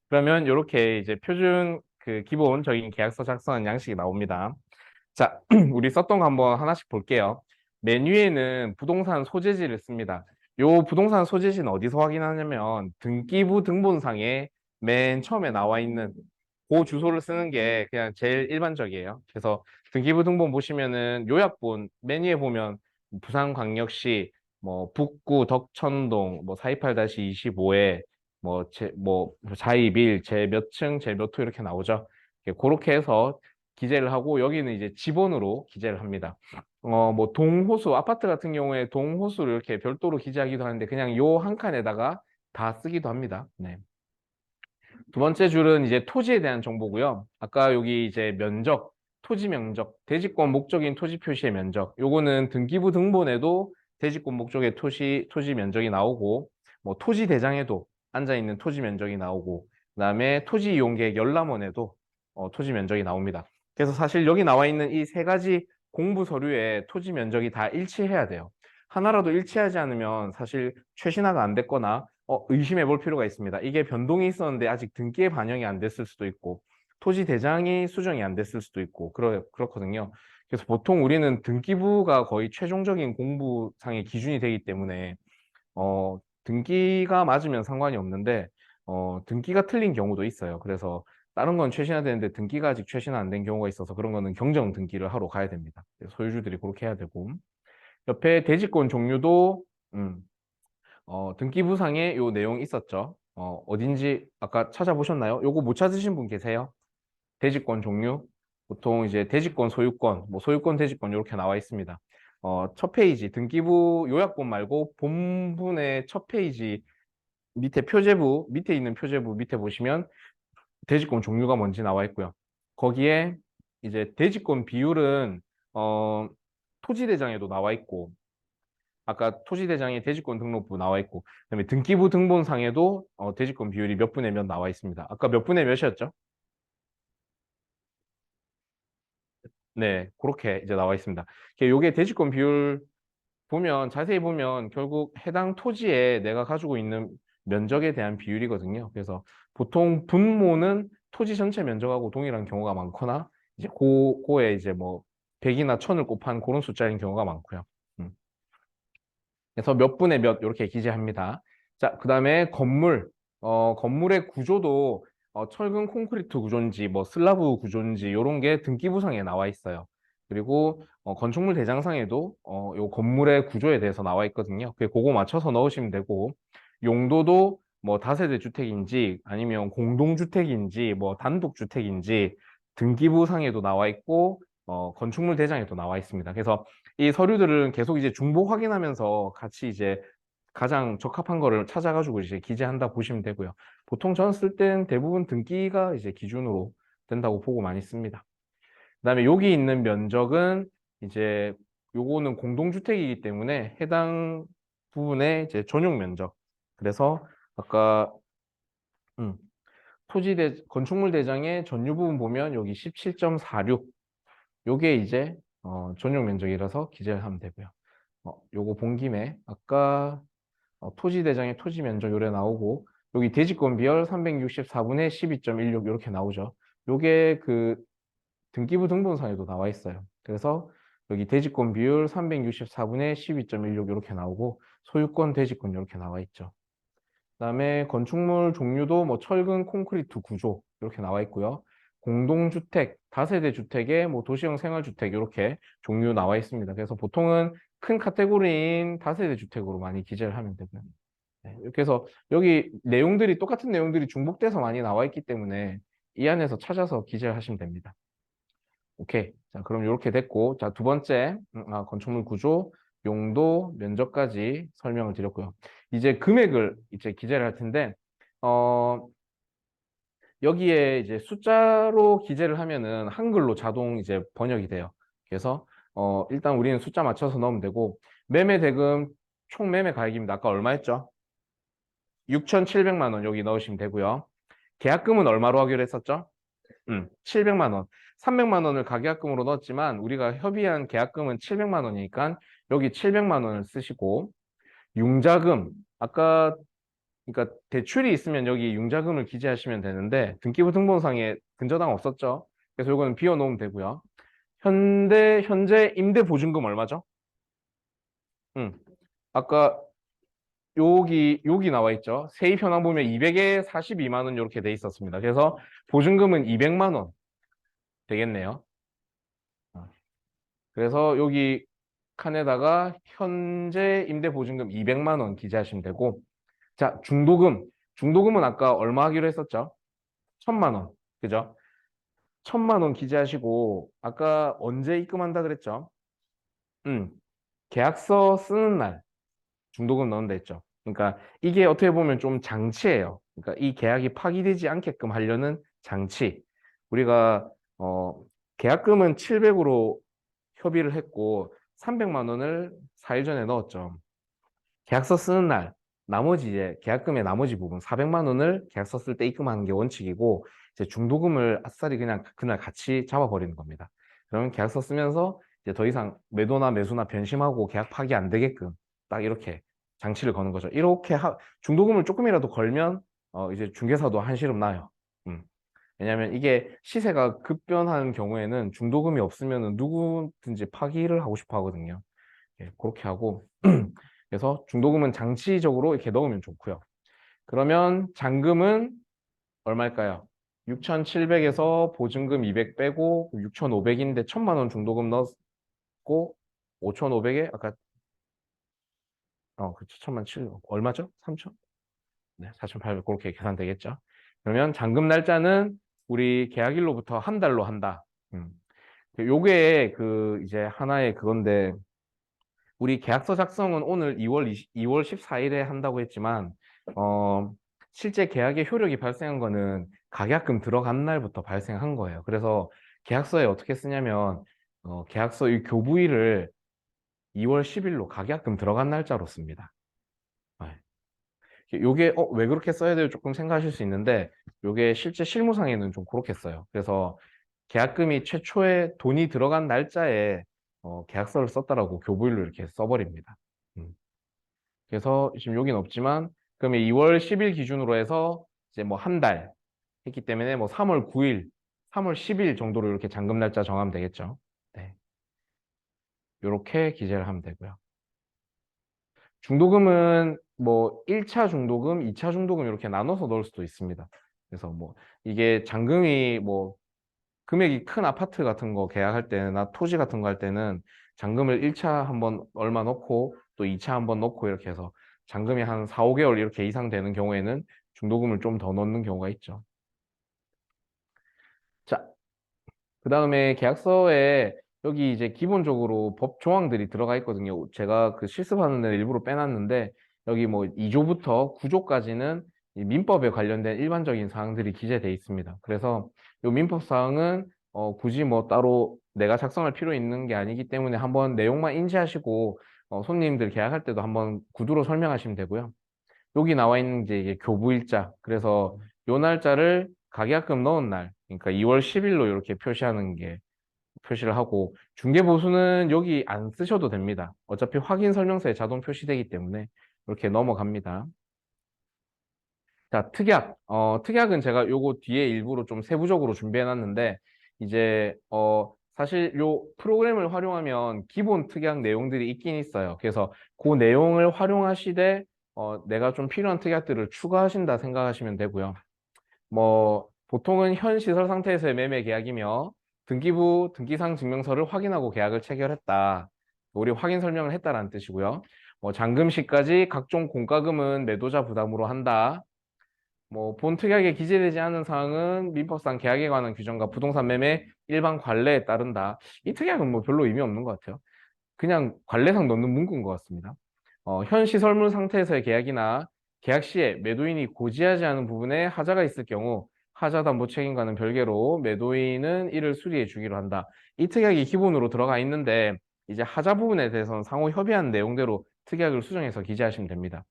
S1: 그러면 이렇게 이제 표준 그 기본적인 계약서 작성한 양식이 나옵니다. 자, 우리 썼던 거 한번 하나씩 볼게요. 맨 위에는 부동산 소재지를 씁니다. 요 부동산 소재지는 어디서 확인하냐면 등기부 등본상에 맨 처음에 나와 있는 그 주소를 쓰는 게 그냥 제일 일반적이에요. 그래서 등기부 등본 보시면은 요약본 맨 위에 보면 부산광역시 뭐 북구 덕천동 뭐 428-25에 뭐 자입일 제 몇 층 제 몇 호 이렇게 나오죠. 그렇게 해서 기재를 하고 여기는 이제 지번으로 기재를 합니다. 뭐 동호수 아파트 같은 경우에 동호수를 이렇게 별도로 기재하기도 하는데 그냥 요 한 칸에다가 다 쓰기도 합니다. 네. 두 번째 줄은 이제 토지에 대한 정보고요. 아까 여기 이제 면적, 토지 면적, 대지권 목적인 토지 표시의 면적. 요거는 등기부 등본에도 대지권 목적의 토지 면적이 나오고, 뭐 토지 대장에도 앉아 있는 토지 면적이 나오고, 그다음에 토지 이용계획 열람원에도 토지 면적이 나옵니다. 그래서 사실 여기 나와 있는 이 세 가지 공부 서류에 토지 면적이 다 일치해야 돼요. 하나라도 일치하지 않으면 사실 최신화가 안 됐거나 의심해 볼 필요가 있습니다. 이게 변동이 있었는데 아직 등기에 반영이 안 됐을 수도 있고 토지 대장이 수정이 안 됐을 수도 있고 그렇거든요. 그래서 보통 우리는 등기부가 거의 최종적인 공부상의 기준이 되기 때문에 등기가 맞으면 상관이 없는데 등기가 틀린 경우도 있어요. 그래서 다른 건 최신화되는데 등기가 아직 최신화 안 된 경우가 있어서 그런 거는 경정 등기를 하러 가야 됩니다. 소유주들이 그렇게 해야 되고 옆에 대지권 종류도 등기부상에 요 내용 있었죠. 어딘지 아까 찾아보셨나요? 요거 못 찾으신 분 계세요? 대지권 종류. 보통 이제 대지권, 소유권, 뭐 소유권, 대지권 이렇게 나와 있습니다. 첫 페이지 등기부 요약본 말고 본문의 첫 페이지 밑에 표제부, 밑에 있는 표제부 밑에 보시면 대지권 종류가 뭔지 나와 있고요. 거기에 이제 대지권 비율은 어, 토지대장에도 나와 있고 아까 토지대장에 대지권 등록부 나와 있고 그다음에 등기부 등본상에도 대지권 비율이 몇 분의 몇 나와 있습니다. 아까 몇 분의 몇이었죠? 네, 그렇게 이제 나와 있습니다. 요게 대지권 비율 보면 자세히 보면 결국 해당 토지에 내가 가지고 있는 면적에 대한 비율이거든요. 그래서 보통 분모는 토지 전체 면적하고 동일한 경우가 많거나 이제 고에 이제 뭐 100이나 1000을 곱한 그런 숫자인 경우가 많고요. 음. 그래서 몇 분의 몇 이렇게 기재합니다. 자, 그다음에 건물, 건물의 구조도 철근 콘크리트 구조인지 뭐 슬라브 구조인지 이런 게 등기부상에 나와 있어요. 그리고 건축물 대장상에도 요 건물의 구조에 대해서 나와 있거든요. 그거 맞춰서 넣으시면 되고 용도도 뭐 다세대 주택인지 아니면 공동주택인지 뭐 단독주택인지 등기부상에도 나와 있고 건축물 대장에도 나와 있습니다. 그래서 이 서류들은 계속 이제 중복 확인하면서 같이 이제 가장 적합한 거를 찾아가지고 이제 기재한다 보시면 되고요. 보통 저는 쓸 땐 대부분 등기가 이제 기준으로 된다고 보고 많이 씁니다. 그다음에 여기 있는 면적은 이제 요거는 공동주택이기 때문에 해당 부분의 이제 전용 면적. 그래서 아까 음, 건축물 대장의 전유 부분 보면 여기 17.46 요게 이제 전용 면적이라서 기재를 하면 되고요. 요거 본 김에 아까 토지 대장의 토지 면적 요래 나오고 여기 대지권 비율 364분의 12.16 이렇게 나오죠. 요게 그 등기부 등본상에도 나와 있어요. 그래서 여기 대지권 비율 364분의 12.16 이렇게 나오고 소유권 대지권 이렇게 나와 있죠. 그다음에 건축물 종류도 뭐 철근 콘크리트 구조 이렇게 나와 있고요. 공동주택, 다세대 주택에 뭐 도시형 생활주택 이렇게 종류 나와 있습니다. 그래서 보통은 큰 카테고리인 다세대 주택으로 많이 기재를 하면 되고요. 네, 이렇게 해서 여기 내용들이 똑같은 내용들이 중복돼서 많이 나와 있기 때문에 이 안에서 찾아서 기재를 하시면 됩니다. 오케이. 자, 그럼 이렇게 됐고, 자, 두 번째, 건축물 구조, 용도, 면적까지 설명을 드렸고요. 이제 금액을 이제 기재를 할 텐데, 어, 여기에 이제 숫자로 기재를 하면은 한글로 자동 이제 번역이 돼요. 그래서 일단 우리는 숫자 맞춰서 넣으면 되고, 매매 대금 총 매매 가액입니다. 아까 얼마 했죠? 6,700만 원 여기 넣으시면 되고요. 계약금은 얼마로 하기로 했었죠? 700만 원. 300만 원을 가계약금으로 넣었지만 우리가 협의한 계약금은 700만 원이니까 여기 700만 원을 쓰시고, 융자금 아까 그러니까 대출이 있으면 여기 융자금을 기재하시면 되는데 등기부 등본상에 근저당 없었죠. 그래서 이거는 비워 놓으면 되고요. 현재 임대 보증금 얼마죠? 음. 아까 여기 나와 있죠. 세입 현황 보면 200에 42만 원 이렇게 돼 있었습니다. 그래서 보증금은 200만 원 되겠네요. 그래서 여기 칸에다가 현재 임대 보증금 200만 원 기재하시면 되고, 자, 중도금. 중도금은 아까 얼마 하기로 했었죠? 1,000만 원. 그죠? 1,000만 원 기재하시고, 아까 언제 입금한다 그랬죠? 음, 계약서 쓰는 날 중도금 넣는다 했죠. 그러니까 이게 어떻게 보면 좀 장치예요. 그러니까 이 계약이 파기되지 않게끔 하려는 장치. 우리가 계약금은 700으로 협의를 했고 300만 원을 4일 전에 넣었죠. 계약서 쓰는 날 나머지 이제 계약금의 나머지 부분 400만 원을 계약서 쓸 때 입금하는 게 원칙이고, 이제 중도금을 아싸리 그냥 그날 같이 잡아버리는 겁니다. 그러면 계약서 쓰면서 이제 더 이상 매도나 매수나 변심하고 계약 파기 안 되게끔 딱 이렇게 장치를 거는 거죠. 이렇게 중도금을 조금이라도 걸면 이제 중개사도 한시름 나요. 음. 왜냐하면 이게 시세가 급변하는 경우에는 중도금이 없으면 누구든지 파기를 하고 싶어 하거든요. 예, 그렇게 하고 그래서 중도금은 장치적으로 이렇게 넣으면 좋고요. 그러면 잔금은 얼마일까요? 6,700에서 보증금 200 빼고 6,500인데 1,000만 원 중도금 넣었고 5,500에 아까 그렇죠. 1,000만 7 얼마죠? 3,000? 네, 4,800 그렇게 계산되겠죠. 그러면 잔금 날짜는 우리 계약일로부터 한 달로 한다. 음. 요게 그 이제 하나의 그건데, 우리 계약서 작성은 오늘 2월 14일에 한다고 했지만, 어, 실제 계약의 효력이 발생한 거는 가계약금 들어간 날부터 발생한 거예요. 그래서 계약서에 어떻게 쓰냐면, 계약서 이 교부일을 2월 10일로 가계약금 들어간 날짜로 씁니다. 네. 요게, 왜 그렇게 써야 돼요? 조금 생각하실 수 있는데, 요게 실제 실무상에는 좀 그렇게 써요. 그래서 계약금이 최초에 돈이 들어간 날짜에 계약서를 썼다라고 교부일로 이렇게 써버립니다. 음. 그래서 지금 여긴 없지만 그러면 2월 10일 기준으로 해서 이제 뭐 한 달 했기 때문에 뭐 3월 9일, 3월 10일 정도로 이렇게 잔금 날짜 정하면 되겠죠. 네. 이렇게 기재를 하면 되고요. 중도금은 뭐 1차 중도금, 2차 중도금 이렇게 나눠서 넣을 수도 있습니다. 그래서 뭐 이게 잔금이 뭐 금액이 큰 아파트 같은 거 계약할 때나 토지 같은 거 할 때는 잔금을 1차 한번 얼마 넣고 또 2차 한번 넣고 이렇게 해서 잔금이 한 4, 5개월 이렇게 이상 되는 경우에는 중도금을 좀 더 넣는 경우가 있죠. 자, 그 다음에 계약서에 여기 이제 기본적으로 법 조항들이 들어가 있거든요. 제가 그 실습하는 데 일부러 빼놨는데 여기 뭐 2조부터 9조까지는 민법에 관련된 일반적인 사항들이 기재되어 있습니다. 그래서 이 민법 사항은 굳이 뭐 따로 내가 작성할 필요 있는 게 아니기 때문에 한번 내용만 인지하시고 손님들 계약할 때도 한번 구두로 설명하시면 되고요. 여기 나와 있는 이제 이게 교부일자. 그래서 요 날짜를 가계약금 넣은 날, 그러니까 2월 10일로 이렇게 표시하는 게 표시를 하고, 중개보수는 여기 안 쓰셔도 됩니다. 어차피 확인 설명서에 자동 표시되기 때문에 이렇게 넘어갑니다. 자, 특약. 특약은 제가 요거 뒤에 일부러 좀 세부적으로 준비해 놨는데, 이제, 사실 요 프로그램을 활용하면 기본 특약 내용들이 있긴 있어요. 그래서 그 내용을 활용하시되, 내가 좀 필요한 특약들을 추가하신다 생각하시면 되고요. 뭐, 보통은 현 시설 상태에서의 매매 계약이며, 등기부, 등기상 증명서를 확인하고 계약을 체결했다. 우리 확인 설명을 했다라는 뜻이고요. 뭐, 잔금 시까지 각종 공과금은 매도자 부담으로 한다. 뭐, 본 특약에 기재되지 않은 사항은 민법상 계약에 관한 규정과 부동산 매매 일반 관례에 따른다. 이 특약은 뭐 별로 의미 없는 것 같아요. 그냥 관례상 넣는 문구인 것 같습니다. 현 시설물 상태에서의 계약이나 계약 시에 매도인이 고지하지 않은 부분에 하자가 있을 경우 하자 담보 책임과는 별개로 매도인은 이를 수리해 주기로 한다. 이 특약이 기본으로 들어가 있는데 이제 하자 부분에 대해서는 상호 협의한 내용대로 특약을 수정해서 기재하시면 됩니다.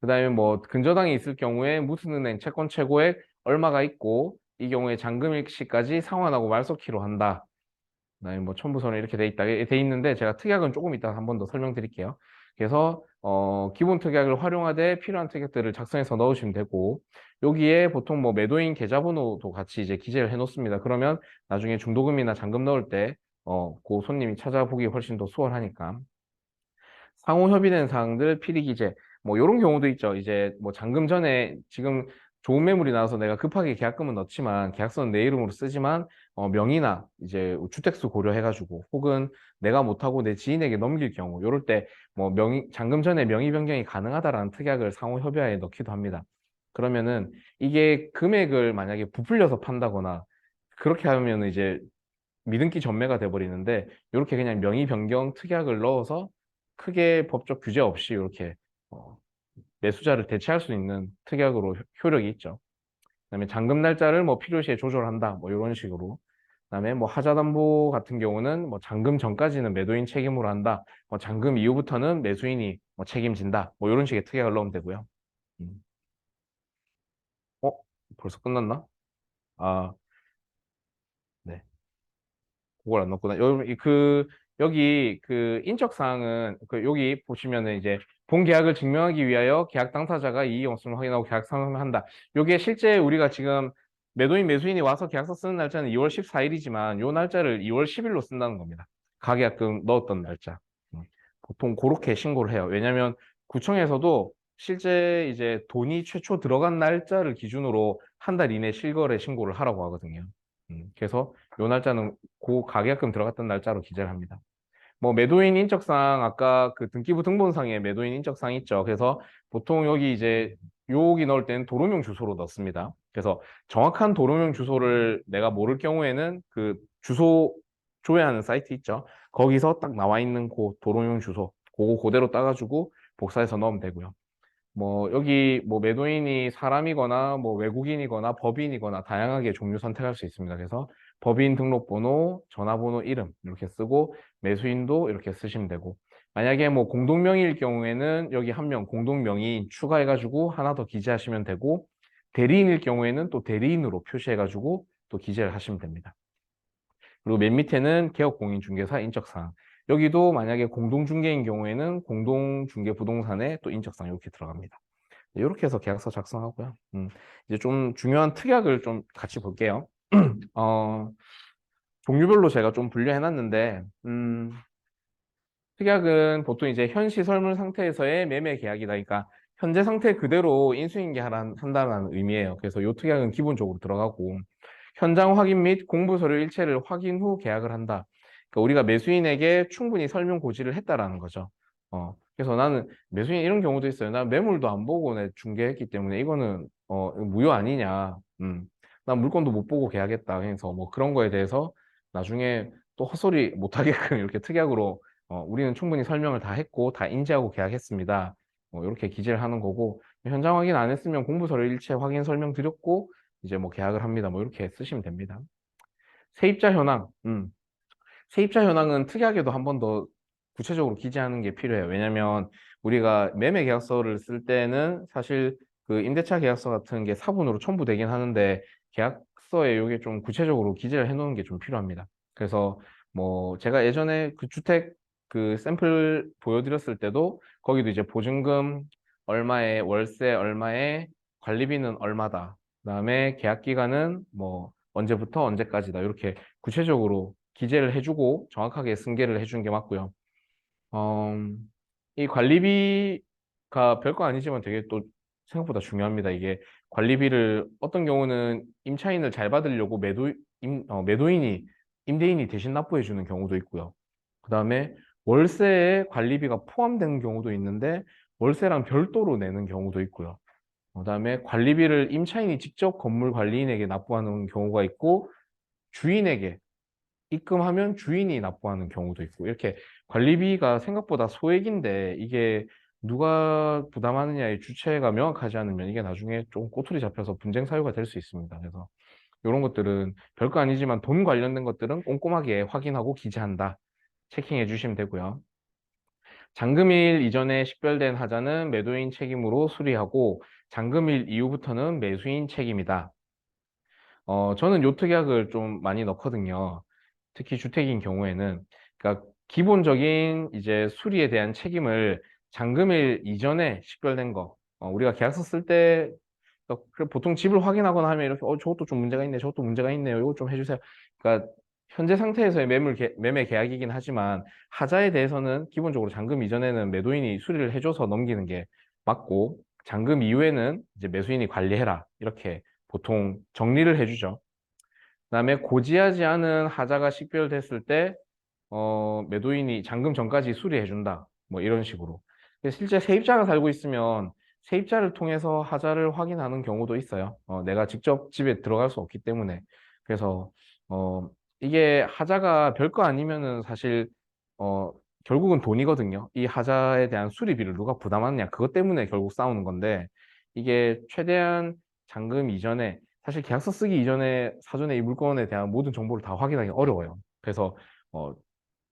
S1: 그다음에 뭐 근저당이 있을 경우에 무슨 은행 채권 최고액 얼마가 있고 이 경우에 잔금 일시까지 상환하고 말소키로 한다. 그다음에 뭐 첨부서는 이렇게 돼 있는데 제가 특약은 조금 이따 한 번 더 설명드릴게요. 그래서 기본 특약을 활용하되 필요한 특약들을 작성해서 넣으시면 되고 여기에 보통 뭐 매도인 계좌번호도 같이 이제 기재를 해 놓습니다. 그러면 나중에 중도금이나 잔금 넣을 때 그 손님이 찾아보기 훨씬 더 수월하니까. 상호 협의된 사항들 필히 기재. 뭐 이런 경우도 있죠. 이제 뭐 잔금 전에 지금 좋은 매물이 나와서 내가 급하게 계약금은 넣지만 계약서는 내 이름으로 쓰지만 명의나 이제 주택수 고려해가지고 혹은 내가 못하고 내 지인에게 넘길 경우 이럴 때 뭐 명의 잔금 전에 명의 변경이 가능하다라는 특약을 상호 협의하에 넣기도 합니다. 그러면은 이게 금액을 만약에 부풀려서 판다거나 그렇게 하면 이제 미등기 전매가 돼버리는데 이렇게 그냥 명의 변경 특약을 넣어서 크게 법적 규제 없이 이렇게 어, 매수자를 대체할 수 있는 특약으로 효력이 있죠. 그다음에 잔금 날짜를 뭐 필요시에 조절한다. 뭐 이런 식으로. 그다음에 뭐 하자담보 같은 경우는 뭐 잔금 전까지는 매도인 책임으로 한다. 뭐 잔금 이후부터는 매수인이 뭐 책임진다. 뭐 이런 식의 특약을 넣으면 되고요. 음. 어? 벌써 끝났나? 아, 네. 그걸 안 넣었구나. 여기 그 인적 사항은 그 여기 보시면은 이제 본 계약을 증명하기 위하여 계약 당사자가 이의 영수증을 확인하고 계약 상환을 한다. 요게 실제 우리가 지금 매도인 매수인이 와서 계약서 쓰는 날짜는 2월 14일이지만 요 날짜를 2월 10일로 쓴다는 겁니다. 가계약금 넣었던 날짜. 음. 보통 그렇게 신고를 해요. 왜냐하면 구청에서도 실제 이제 돈이 최초 들어간 날짜를 기준으로 한 달 이내 실거래 신고를 하라고 하거든요. 그래서 요 날짜는 그 가계약금 들어갔던 날짜로 기재를 합니다. 뭐 매도인 인적사항 아까 그 등기부 등본상에 매도인 인적사항 있죠. 그래서 보통 여기 이제 여기 넣을 때는 도로명 주소로 넣습니다. 그래서 정확한 도로명 주소를 내가 모를 경우에는 그 주소 조회하는 사이트 있죠. 거기서 딱 나와 있는 그 도로명 주소 그거 그대로 따가지고 복사해서 넣으면 되고요. 뭐 여기 뭐 매도인이 사람이거나 뭐 외국인이거나 법인이거나 다양하게 종류 선택할 수 있습니다. 그래서 법인 등록번호, 전화번호, 이름 이렇게 쓰고 매수인도 이렇게 쓰시면 되고 만약에 뭐 공동명의일 경우에는 여기 한 명 공동명의인 추가해가지고 하나 더 기재하시면 되고 대리인일 경우에는 또 대리인으로 표시해가지고 또 기재를 하시면 됩니다. 그리고 맨 밑에는 개업공인중개사 인적사항. 여기도 만약에 공동중개인 경우에는 공동중개부동산에 또 인적사항 이렇게 들어갑니다. 이렇게 해서 계약서 작성하고요. 이제 좀 중요한 특약을 좀 같이 볼게요. 어, 종류별로 제가 좀 분류해놨는데, 특약은 보통 이제 현 시설물 상태에서의 매매 계약이다. 그러니까 현재 상태 그대로 인수인계한다는 의미예요. 그래서 이 특약은 기본적으로 들어가고, 현장 확인 및 공부 서류 일체를 확인 후 계약을 한다. 그러니까 우리가 매수인에게 충분히 설명 고지를 했다라는 거죠. 그래서 나는 매수인 이런 경우도 있어요. 나 매물도 안 보고 내 중개했기 때문에 이거는 무효 아니냐. 난 물건도 못 보고 계약했다. 그래서 뭐 그런 거에 대해서 나중에 또 헛소리 못 하게끔 이렇게 특약으로 우리는 충분히 설명을 다 했고 다 인지하고 계약했습니다. 이렇게 기재를 하는 거고 현장 확인 안 했으면 공부서류 일체 확인 설명 드렸고 이제 뭐 계약을 합니다. 뭐 이렇게 쓰시면 됩니다. 세입자 현황. 세입자 현황은 특이하게도 한 번 더 구체적으로 기재하는 게 필요해요. 왜냐하면 우리가 매매 계약서를 쓸 때는 사실 그 임대차 계약서 같은 게 사본으로 첨부되긴 하는데 계약서에 이게 좀 구체적으로 기재를 해놓는 게 좀 필요합니다. 그래서 뭐 제가 예전에 그 주택 그 샘플 보여드렸을 때도 거기도 이제 보증금 얼마에 월세 얼마에 관리비는 얼마다. 그다음에 계약 기간은 뭐 언제부터 언제까지다. 이렇게 구체적으로 기재를 해주고 정확하게 승계를 해주는 게 맞고요. 어, 이 관리비가 별거 아니지만 되게 또 생각보다 중요합니다. 이게 관리비를 어떤 경우는 임차인을 잘 받으려고 매도인이 임대인이 대신 납부해 주는 경우도 있고요. 그 다음에 월세에 관리비가 포함되는 경우도 있는데 월세랑 별도로 내는 경우도 있고요. 그다음에 관리비를 임차인이 직접 건물 관리인에게 납부하는 경우가 있고 주인에게 입금하면 주인이 납부하는 경우도 있고 이렇게 관리비가 생각보다 소액인데 이게 누가 부담하느냐의 주체가 명확하지 않으면 이게 나중에 좀 꼬투리 잡혀서 분쟁 사유가 될 수 있습니다. 그래서 이런 것들은 별거 아니지만 돈 관련된 것들은 꼼꼼하게 확인하고 기재한다. 체킹해 주시면 되고요. 잔금일 이전에 식별된 하자는 매도인 책임으로 수리하고 잔금일 이후부터는 매수인 책임이다. 저는 요특약을 좀 많이 넣거든요. 특히 주택인 경우에는. 그러니까 기본적인 이제 수리에 대한 책임을 잔금일 이전에 식별된 거. 우리가 계약서 쓸 때 보통 집을 확인하거나 하면 이렇게 저것도 좀 문제가 있네, 저것도 문제가 있네요. 이거 좀 해주세요. 그러니까 현재 상태에서의 매매 계약이긴 하지만 하자에 대해서는 기본적으로 잔금 이전에는 매도인이 수리를 해줘서 넘기는 게 맞고 잔금 이후에는 이제 매수인이 관리해라. 이렇게 보통 정리를 해주죠. 그다음에 고지하지 않은 하자가 식별됐을 때 매도인이 잔금 전까지 수리해준다. 뭐 이런 식으로. 실제 세입자가 살고 있으면 세입자를 통해서 하자를 확인하는 경우도 있어요. 내가 직접 집에 들어갈 수 없기 때문에. 그래서 이게 하자가 별거 아니면은 사실 어, 결국은 돈이거든요. 이 하자에 대한 수리비를 누가 부담하느냐. 그것 때문에 결국 싸우는 건데 이게 최대한 잔금 이전에 사실 계약서 쓰기 이전에 사전에 이 물건에 대한 모든 정보를 다 확인하기 어려워요. 그래서 어,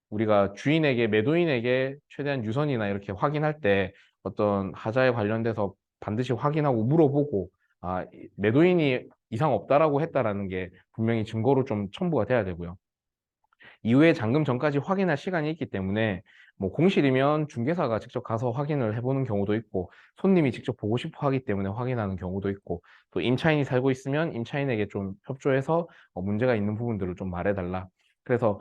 S1: 우리가 주인에게, 매도인에게 최대한 유선이나 이렇게 확인할 때 어떤 하자에 관련돼서 반드시 확인하고 물어보고, 매도인이 이상 없다라고 했다라는 게 분명히 증거로 좀 첨부가 돼야 되고요. 이후에 잔금 전까지 확인할 시간이 있기 때문에 뭐 공실이면 중개사가 직접 가서 확인을 해보는 경우도 있고 손님이 직접 보고 싶어 하기 때문에 확인하는 경우도 있고 또 임차인이 살고 있으면 임차인에게 좀 협조해서 문제가 있는 부분들을 좀 말해달라. 그래서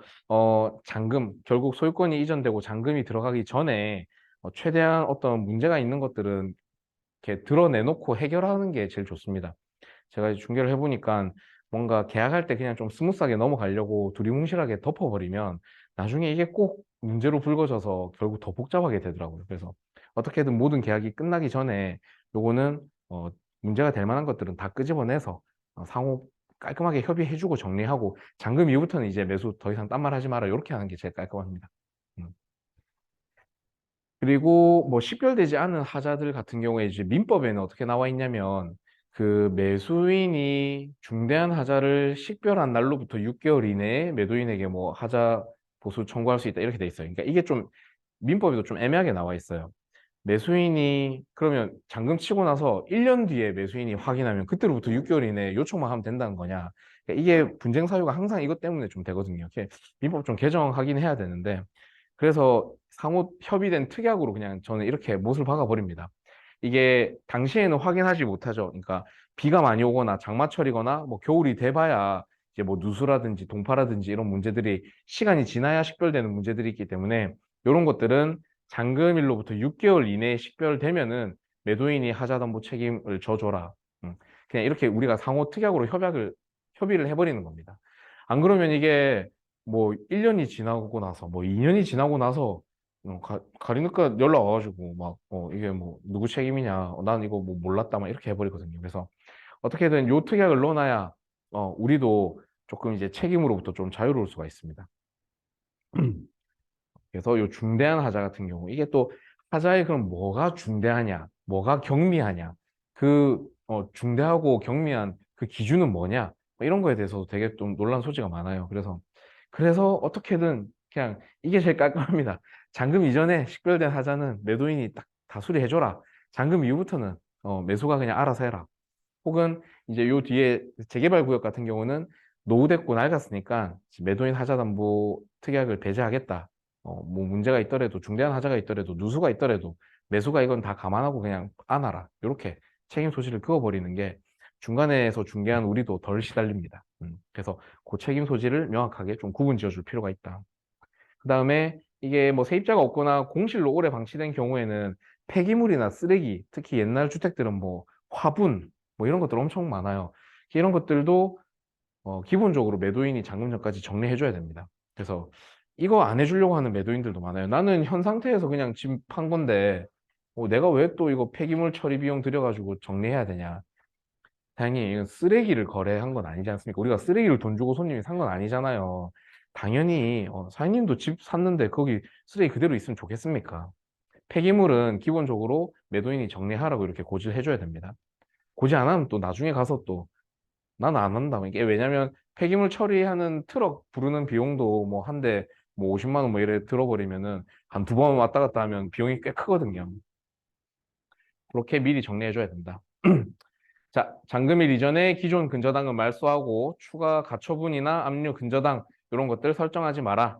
S1: 잔금 결국 소유권이 이전되고 잔금이 들어가기 전에 최대한 어떤 문제가 있는 것들은 이렇게 드러내놓고 해결하는 게 제일 좋습니다. 제가 이제 중개를 해보니까 뭔가 계약할 때 그냥 좀 스무스하게 넘어가려고 두리뭉실하게 덮어버리면 나중에 이게 꼭 문제로 불거져서 결국 더 복잡하게 되더라고요. 그래서 어떻게든 모든 계약이 끝나기 전에 요거는 문제가 될 만한 것들은 다 끄집어내서 상호 깔끔하게 협의해주고 정리하고 잔금 이후부터는 이제 매수 더 이상 딴 말 하지 마라 이렇게 하는 게 제일 깔끔합니다. 음. 그리고 뭐 식별되지 않은 하자들 같은 경우에 이제 민법에는 어떻게 나와 있냐면 그 매수인이 중대한 하자를 식별한 날로부터 6개월 이내에 매도인에게 뭐 하자 보수 청구할 수 있다 이렇게 돼 있어요. 그러니까 이게 좀 민법에도 좀 애매하게 나와 있어요. 매수인이 그러면 잔금 치고 나서 1년 뒤에 매수인이 확인하면 그때로부터 6개월 이내에 요청만 하면 된다는 거냐. 그러니까 이게 분쟁 사유가 항상 이것 때문에 좀 되거든요. 이렇게 민법 좀 개정하긴 해야 되는데 그래서 상호 협의된 특약으로 그냥 저는 이렇게 못을 박아버립니다. 이게 당시에는 확인하지 못하죠. 그러니까 비가 많이 오거나 장마철이거나 뭐 겨울이 돼봐야 이제 뭐 누수라든지 동파라든지 이런 문제들이 시간이 지나야 식별되는 문제들이 있기 때문에 이런 것들은 잔금일로부터 6개월 이내에 식별되면은 매도인이 하자담보 책임을 져줘라. 그냥 이렇게 우리가 상호 특약으로 협의를 해버리는 겁니다. 안 그러면 이게 뭐 1년이 지나고 나서 뭐 2년이 지나고 나서 가리니까 연락 와가지고 막 이게 뭐 누구 책임이냐 난 이거 뭐 몰랐다 막 이렇게 해버리거든요. 그래서 어떻게든 요 특약을 넣어놔야 우리도 조금 이제 책임으로부터 좀 자유로울 수가 있습니다. 그래서 요 중대한 하자 같은 경우 이게 또 하자에 그럼 뭐가 중대하냐 뭐가 경미하냐 그 중대하고 경미한 그 기준은 뭐냐 뭐 이런 거에 대해서도 되게 좀 논란 소지가 많아요. 그래서 어떻게든 그냥 이게 제일 깔끔합니다. 잔금 이전에 식별된 하자는 매도인이 딱 다 수리해줘라. 잔금 이후부터는 매수가 그냥 알아서 해라. 혹은 이제 요 뒤에 재개발 구역 같은 경우는 노후됐고 낡았으니까 매도인 하자담보 특약을 배제하겠다. 뭐 문제가 있더라도 중대한 하자가 있더라도 누수가 있더라도 매수가 이건 다 감안하고 그냥 안아라. 이렇게 책임 소지를 그어버리는 게 중간에서 중개한 우리도 덜 시달립니다. 그래서 그 책임 소지를 명확하게 좀 구분 지어줄 필요가 있다. 그 다음에 이게 뭐 세입자가 없거나 공실로 오래 방치된 경우에는 폐기물이나 쓰레기, 특히 옛날 주택들은 뭐 화분, 뭐 이런 것들 엄청 많아요. 이런 것들도 기본적으로 매도인이 잔금 전까지 정리해줘야 됩니다. 그래서 이거 안 해주려고 하는 매도인들도 많아요. 나는 현 상태에서 그냥 집 판 건데 내가 왜 또 이거 폐기물 처리 비용 들여가지고 정리해야 되냐. 당연히 이건 쓰레기를 거래한 건 아니지 않습니까? 우리가 쓰레기를 돈 주고 손님이 산 건 아니잖아요. 당연히 사장님도 집 샀는데 거기 쓰레기 그대로 있으면 좋겠습니까? 폐기물은 기본적으로 매도인이 정리하라고 이렇게 고지를 해줘야 됩니다. 고지 안 하면 또 나중에 가서 또 나는 안 한다. 이게 왜냐면 폐기물 처리하는 트럭 부르는 비용도 뭐 한 대 뭐 50만 원 뭐 이래 들어버리면은 한 두 번 왔다 갔다 하면 비용이 꽤 크거든요. 그렇게 미리 정리해 줘야 된다. 자, 잔금일 이전에 기존 근저당은 말소하고 추가 가처분이나 압류 근저당 이런 것들 설정하지 마라.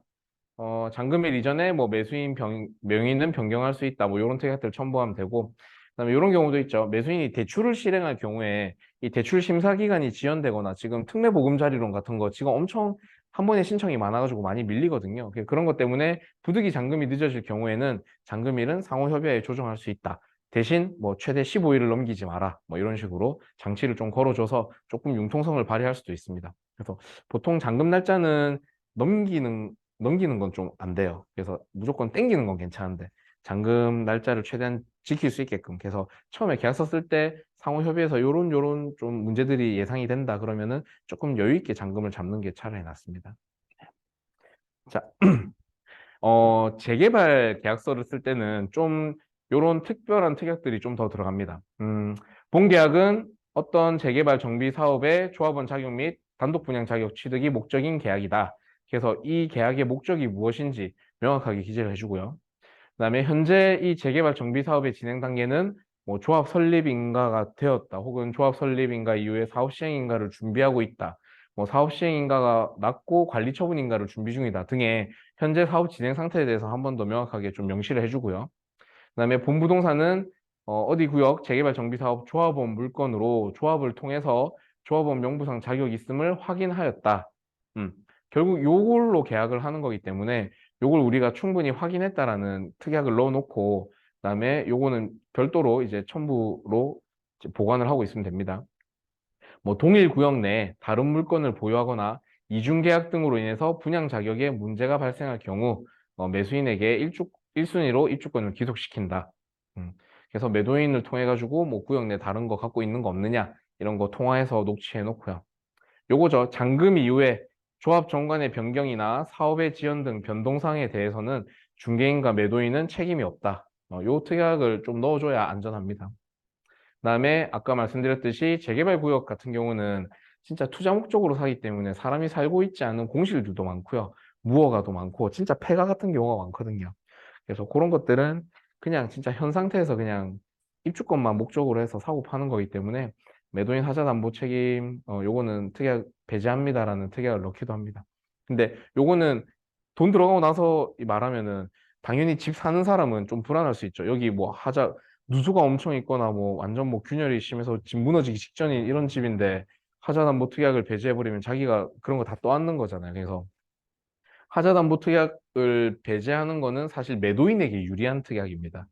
S1: 잔금일 이전에 뭐 매수인 명의는 변경할 수 있다. 뭐 이런 특약들 첨부하면 되고, 그다음에 이런 경우도 있죠. 매수인이 대출을 실행할 경우에 이 대출 심사 기간이 지연되거나 지금 특례보금자리론 같은 거 지금 엄청 한 번에 신청이 많아가지고 많이 밀리거든요. 그런 것 때문에 부득이 잔금이 늦어질 경우에는 잔금일은 상호 협의하에 조정할 수 있다. 대신 뭐 최대 15일을 넘기지 마라. 뭐 이런 식으로 장치를 좀 걸어줘서 조금 융통성을 발휘할 수도 있습니다. 그래서 보통 잔금 날짜는 넘기는 건 좀 안 돼요. 그래서 무조건 땡기는 건 괜찮은데 잔금 날짜를 최대한 지킬 수 있게끔. 그래서 처음에 계약서 쓸 때 상호 협의에서 요런 좀 문제들이 예상이 된다 그러면은 조금 여유 있게 잔금을 잡는 게 차라리 낫습니다. 자, 재개발 계약서를 쓸 때는 좀 요런 특별한 특약들이 좀 더 들어갑니다. 본계약은 어떤 재개발 정비 사업의 조합원 자격 및 단독 분양 자격 취득이 목적인 계약이다. 그래서 이 계약의 목적이 무엇인지 명확하게 기재를 해주고요. 그다음에 현재 이 재개발 정비 사업의 진행 단계는 뭐 조합 설립 인가가 되었다, 혹은 조합 설립 인가 이후에 사업 시행 인가를 준비하고 있다, 뭐 사업 시행 인가가 났고 관리 처분 인가를 준비 중이다 등의 현재 사업 진행 상태에 대해서 한 번 더 명확하게 좀 명시를 해주고요. 그다음에 본부동산은 어디 구역 재개발 정비 사업 조합원 물건으로 조합을 통해서 조합원 명부상 자격 있음을 확인하였다. 음, 결국 요걸로 계약을 하는 거기 때문에 요걸 우리가 충분히 확인했다라는 특약을 넣어놓고 그다음에 요거는 별도로 이제 첨부로 이제 보관을 하고 있으면 됩니다. 뭐 동일 구역 내 다른 물건을 보유하거나 이중 계약 등으로 인해서 분양 자격에 문제가 발생할 경우 매수인에게 1순위로 입주권을 기속시킨다. 그래서 매도인을 통해 가지고 뭐 구역 내 다른 거 갖고 있는 거 없느냐 이런 거 통화해서 녹취해 놓고요. 요거죠. 잔금 이후에 조합 정관의 변경이나 사업의 지연 등 변동사항에 대해서는 중개인과 매도인은 책임이 없다. 요 특약을 좀 넣어줘야 안전합니다. 그다음에 아까 말씀드렸듯이 재개발 구역 같은 경우는 진짜 투자 목적으로 사기 때문에 사람이 살고 있지 않은 공실들도 많고요. 무허가도 많고 진짜 폐가 같은 경우가 많거든요. 그래서 그런 것들은 그냥 진짜 현 상태에서 그냥 입주권만 목적으로 해서 사고 파는 거기 때문에 매도인 하자담보 책임 요거는 특약 배제합니다라는 특약을 넣기도 합니다. 근데 요거는 돈 들어가고 나서 말하면은 당연히 집 사는 사람은 좀 불안할 수 있죠. 여기 뭐 하자 누수가 엄청 있거나 뭐 완전 뭐 균열이 심해서 집 무너지기 직전인 이런 집인데 하자담보 특약을 배제해버리면 자기가 그런 거 다 떠안는 거잖아요. 그래서 하자담보 특약을 배제하는 거는 사실 매도인에게 유리한 특약입니다.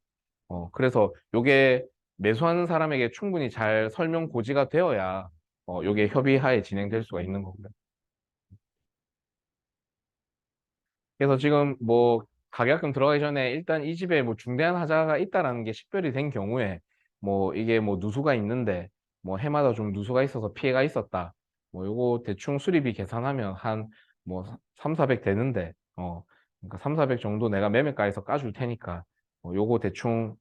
S1: 그래서 요게 매수하는 사람에게 충분히 잘 설명 고지가 되어야 요게 협의하에 진행될 수가 있는 거고요. 그래서 지금 뭐 가계약금 들어가기 전에 일단 이 집에 뭐 중대한 하자가 있다라는 게 식별이 된 경우에 뭐 이게 뭐 누수가 있는데 뭐 해마다 좀 누수가 있어서 피해가 있었다. 뭐 요거 대충 수리비 계산하면 한 뭐 3, 400 되는데 그러니까 3, 400 정도 내가 매매가에서 까줄 테니까 요거 대충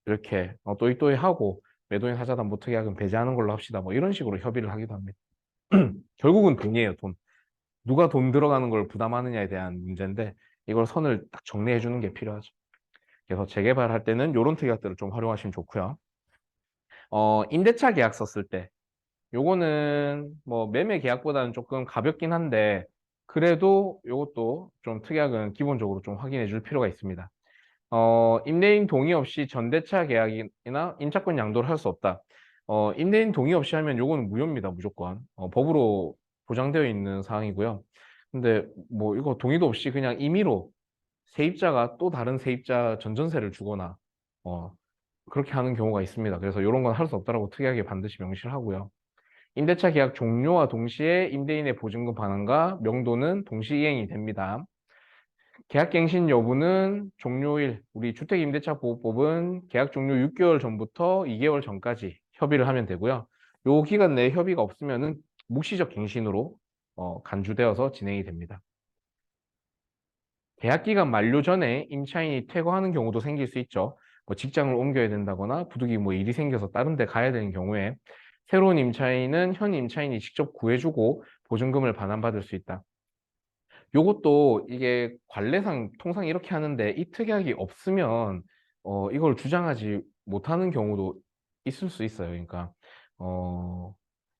S1: 이렇게 또이또이하고 매도인 하자담보 특약은 배제하는 걸로 합시다. 뭐 이런 식으로 협의를 하기도 합니다. 결국은 돈이에요, 돈. 누가 돈 들어가는 걸 부담하느냐에 대한 문제인데 이걸 선을 딱 정리해 주는 게 필요하죠. 그래서 재개발할 때는 이런 특약들을 좀 활용하시면 좋고요. 임대차 계약 썼을 때 요거는 뭐 매매 계약보다는 조금 가볍긴 한데 그래도 요것도 좀 특약은 기본적으로 좀 확인해 줄 필요가 있습니다. 임대인 동의 없이 전대차 계약이나 임차권 양도를 할 수 없다. 임대인 동의 없이 하면 요거는 무효입니다, 무조건. 법으로 보장되어 있는 사항이고요. 근데 뭐 이거 동의도 없이 그냥 임의로 세입자가 또 다른 세입자 전전세를 주거나 어, 그렇게 하는 경우가 있습니다. 그래서 이런 건 할 수 없다라고 특이하게 반드시 명시를 하고요. 임대차 계약 종료와 동시에 임대인의 보증금 반환과 명도는 동시 이행이 됩니다. 계약갱신 여부는 종료일, 우리 주택임대차보호법은 계약 종료 6개월 전부터 2개월 전까지 협의를 하면 되고요. 요 기간 내에 협의가 없으면은 묵시적 갱신으로 간주되어서 진행이 됩니다. 계약 기간 만료 전에 임차인이 퇴거하는 경우도 생길 수 있죠. 뭐 직장을 옮겨야 된다거나 부득이 뭐 일이 생겨서 다른 데 가야 되는 경우에 새로운 임차인은 현 임차인이 직접 구해주고 보증금을 반환받을 수 있다. 요것도 이게 관례상 통상 이렇게 하는데 이 특약이 없으면 이걸 주장하지 못하는 경우도 있을 수 있어요. 그러니까 어,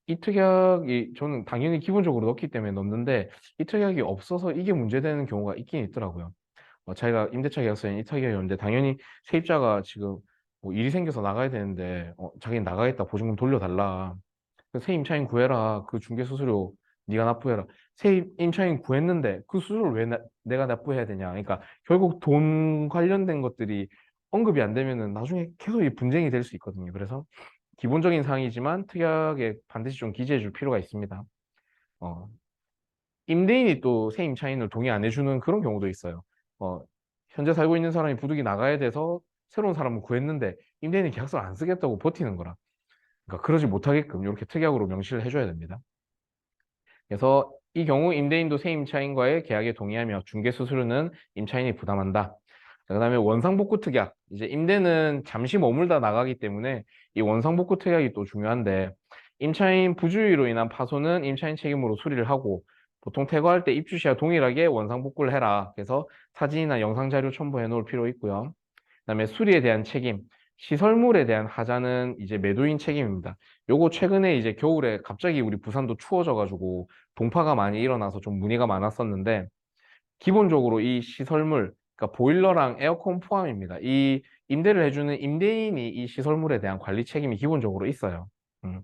S1: 이 특약이 저는 당연히 기본적으로 넣기 때문에 넣는데 이 특약이 없어서 이게 문제되는 경우가 있긴 있더라고요. 자기가 임대차 계약서에 이 특약이 없는데 당연히 세입자가 지금 뭐 일이 생겨서 나가야 되는데 자기는 나가겠다 보증금 돌려달라. 새 임차인 구해라. 그 중개 수수료 네가 납부해라. 새 임차인 구했는데 그 수수료를 왜 내가 납부해야 되냐. 그러니까 결국 돈 관련된 것들이 언급이 안 되면은 나중에 계속 이 분쟁이 될 수 있거든요. 그래서 기본적인 사항이지만 특약에 반드시 좀 기재해 줄 필요가 있습니다. 어, 임대인이 또 새 임차인을 동의 안 해주는 그런 경우도 있어요. 어, 현재 살고 있는 사람이 부득이 나가야 돼서 새로운 사람을 구했는데 임대인이 계약서를 안 쓰겠다고 버티는 거라. 그러니까 그러지 못하게끔 이렇게 특약으로 명시를 해줘야 됩니다. 그래서 이 경우 임대인도 새 임차인과의 계약에 동의하며 중개 수수료는 임차인이 부담한다. 그다음에 원상복구 특약. 이제 임대는 잠시 머물다 나가기 때문에 이 원상복구 특약이 또 중요한데 임차인 부주의로 인한 파손은 임차인 책임으로 수리를 하고 보통 퇴거할 때 입주 시와 동일하게 원상복구를 해라. 그래서 사진이나 영상 자료 첨부해 놓을 필요 있고요. 그다음에 수리에 대한 책임. 시설물에 대한 하자는 이제 매도인 책임입니다. 요거 최근에 이제 겨울에 갑자기 우리 부산도 추워져가지고 동파가 많이 일어나서 좀 문의가 많았었는데 기본적으로 이 시설물, 그러니까 보일러랑 에어컨 포함입니다. 이 임대를 해주는 임대인이 이 시설물에 대한 관리 책임이 기본적으로 있어요. 음.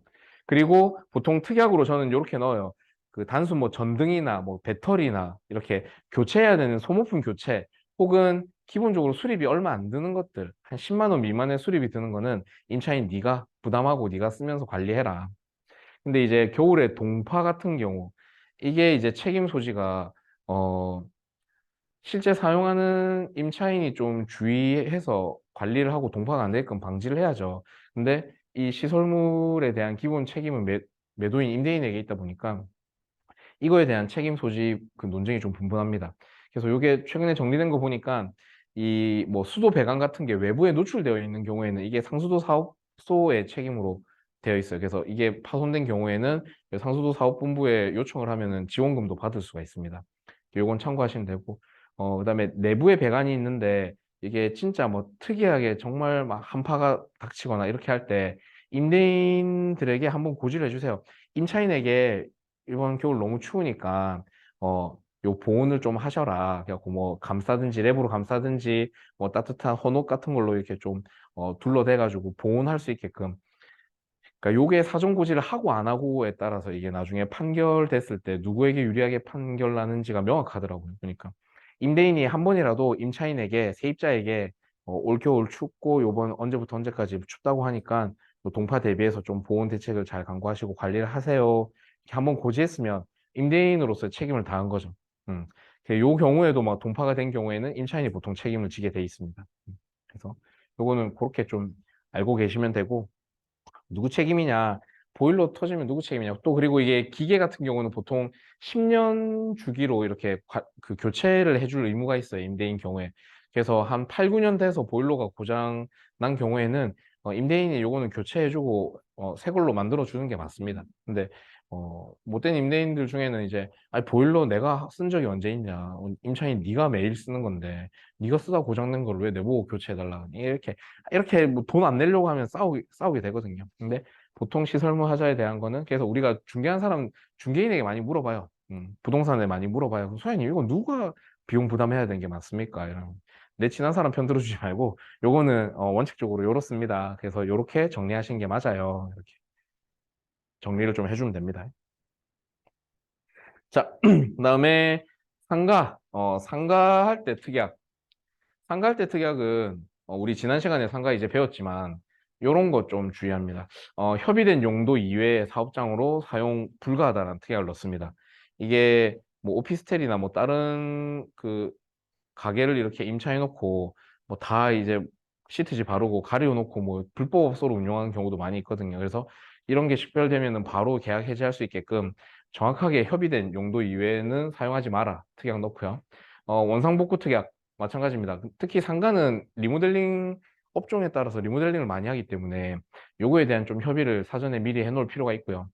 S1: 그리고 보통 특약으로 저는 이렇게 넣어요. 그 단순 뭐 전등이나 뭐 배터리나 이렇게 교체해야 되는 소모품 교체 혹은 기본적으로 수리비 얼마 안 드는 것들 한 10만 원 미만의 수리비 드는 거는 임차인 네가 부담하고 네가 쓰면서 관리해라. 근데 이제 겨울에 동파 같은 경우 이게 이제 책임 소지가 어 실제 사용하는 임차인이 좀 주의해서 관리를 하고 동파가 안 되게끔 방지를 해야죠. 근데 이 시설물에 대한 기본 책임은 매도인 임대인에게 있다 보니까 이거에 대한 책임 소지 그 논쟁이 좀 분분합니다. 그래서 이게 최근에 정리된 거 보니까 이 뭐 수도 배관 같은 게 외부에 노출되어 있는 경우에는 이게 상수도 사업소의 책임으로 되어 있어요. 그래서 이게 파손된 경우에는 상수도 사업본부에 요청을 하면은 지원금도 받을 수가 있습니다. 요건 참고하시면 되고, 그다음에 내부에 배관이 있는데 이게 진짜 뭐 특이하게 정말 막 한파가 닥치거나 이렇게 할 때 임대인들에게 한번 고지를 해주세요. 임차인에게 이번 겨울 너무 추우니까 요 보온을 좀 하셔라. 그래갖고 뭐 감싸든지 랩으로 감싸든지 뭐 따뜻한 헌옷 같은 걸로 이렇게 좀 둘러대가지고 보온할 수 있게끔. 그러니까 요게 사전 고지를 하고 안 하고에 따라서 이게 나중에 판결됐을 때 누구에게 유리하게 판결 나는지가 명확하더라고요. 그러니까 임대인이 한 번이라도 임차인에게 세입자에게 올겨울 춥고 요번 언제부터 언제까지 춥다고 하니까 뭐 동파 대비해서 좀 보온 대책을 잘 강구하시고 관리를 하세요. 이렇게 한번 고지했으면 임대인으로서 책임을 다한 거죠. 음. 요 경우에도 막 동파가 된 경우에는 임차인이 보통 책임을 지게 돼 있습니다. 그래서 요거는 그렇게 좀 알고 계시면 되고 누구 책임이냐? 보일러 터지면 누구 책임이냐? 또 그리고 이게 기계 같은 경우는 보통 10년 주기로 이렇게 그 교체를 해줄 의무가 있어요. 임대인 경우에. 그래서 한 8, 9년 돼서 보일러가 고장 난 경우에는 임대인이 요거는 교체해주고 새 걸로 만들어 주는 게 맞습니다. 근데 못된 임대인들 중에는 이제 아니 보일러 내가 쓴 적이 언제 있냐? 임차인 네가 매일 쓰는 건데 네가 쓰다 고장난 걸 왜 내보고 교체해달라? 이렇게 뭐 돈 안 내려고 하면 싸우게 되거든요. 근데 보통 시설물 하자에 대한 거는 그래서 우리가 중개한 사람, 중개인에게 많이 물어봐요. 부동산에 많이 물어봐요. 그럼 소장님, 이거 누가 비용 부담해야 되는 게 맞습니까? 이러면 내 친한 사람 편 들어주지 말고 요거는 원칙적으로 요렇습니다. 그래서 요렇게 정리하시는 게 맞아요. 이렇게 정리를 좀 해주면 됩니다. 자, 그다음에 상가할 때 특약. 상가할 때 특약은 우리 지난 시간에 상가 이제 배웠지만 요런 거 좀 주의합니다. 협의된 용도 이외의 사업장으로 사용 불가하다는 특약을 넣습니다. 이게 뭐 오피스텔이나 뭐 다른 그 가게를 이렇게 임차해 놓고 뭐 다 이제 시트지 바르고 가려 놓고 뭐 불법 업소로 운영하는 경우도 많이 있거든요. 그래서 이런 게 식별되면은 바로 계약 해지할 수 있게끔 정확하게 협의된 용도 이외에는 사용하지 마라. 특약 넣고요. 원상복구 특약 마찬가지입니다. 특히 상가는 리모델링 업종에 따라서 리모델링을 많이 하기 때문에 요거에 대한 좀 협의를 사전에 미리 해놓을 필요가 있고요.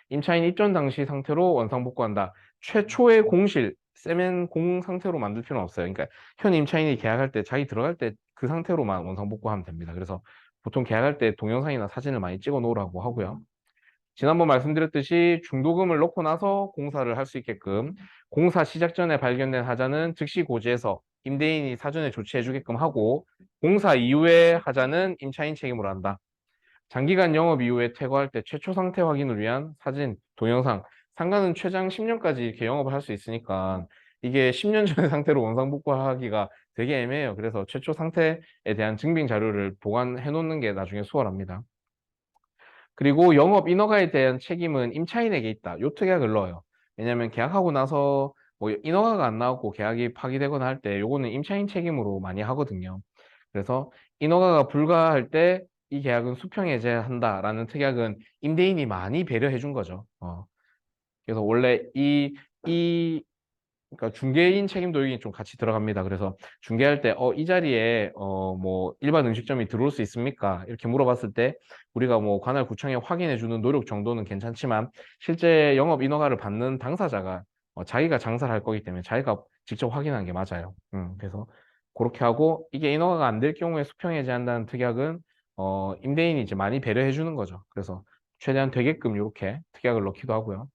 S1: 임차인 입전 당시 상태로 원상복구한다. 최초의 공실, 세멘 공 상태로 만들 필요는 없어요. 그러니까 현 임차인이 계약할 때 자기 들어갈 때 그 상태로만 원상복구하면 됩니다. 그래서 보통 계약할 때 동영상이나 사진을 많이 찍어 놓으라고 하고요. 지난번 말씀드렸듯이 중도금을 넣고 나서 공사를 할 수 있게끔 공사 시작 전에 발견된 하자는 즉시 고지해서 임대인이 사전에 조치해 주게끔 하고 공사 이후에 하자는 임차인 책임으로 한다. 장기간 영업 이후에 퇴거할 때 최초 상태 확인을 위한 사진, 동영상, 상가는 최장 10년까지 이렇게 영업을 할 수 있으니까 이게 10년 전의 상태로 원상복구하기가 되게 애매해요. 그래서 최초 상태에 대한 증빙 자료를 보관해 놓는 게 나중에 수월합니다. 그리고 영업 인허가에 대한 책임은 임차인에게 있다. 요 특약을 넣어요. 왜냐하면 계약하고 나서 뭐 인허가가 안 나오고 계약이 파기되거나 할 때 요거는 임차인 책임으로 많이 하거든요. 그래서 인허가가 불가할 때 이 계약은 수평 해제한다라는 특약은 임대인이 많이 배려해 준 거죠. 그래서 원래 이 그러니까 중개인 책임 도용이 좀 같이 들어갑니다. 그래서 중개할 때, 이 자리에, 뭐, 일반 음식점이 들어올 수 있습니까? 이렇게 물어봤을 때, 우리가 뭐, 관할 구청에 확인해주는 노력 정도는 괜찮지만, 실제 영업 인허가를 받는 당사자가, 자기가 장사를 할 거기 때문에 자기가 직접 확인하는 게 맞아요. 그래서 그렇게 하고, 이게 인허가가 안 될 경우에 수평해제한다는 특약은, 임대인이 이제 많이 배려해 주는 거죠. 그래서 최대한 되게끔 이렇게 특약을 넣기도 하고요.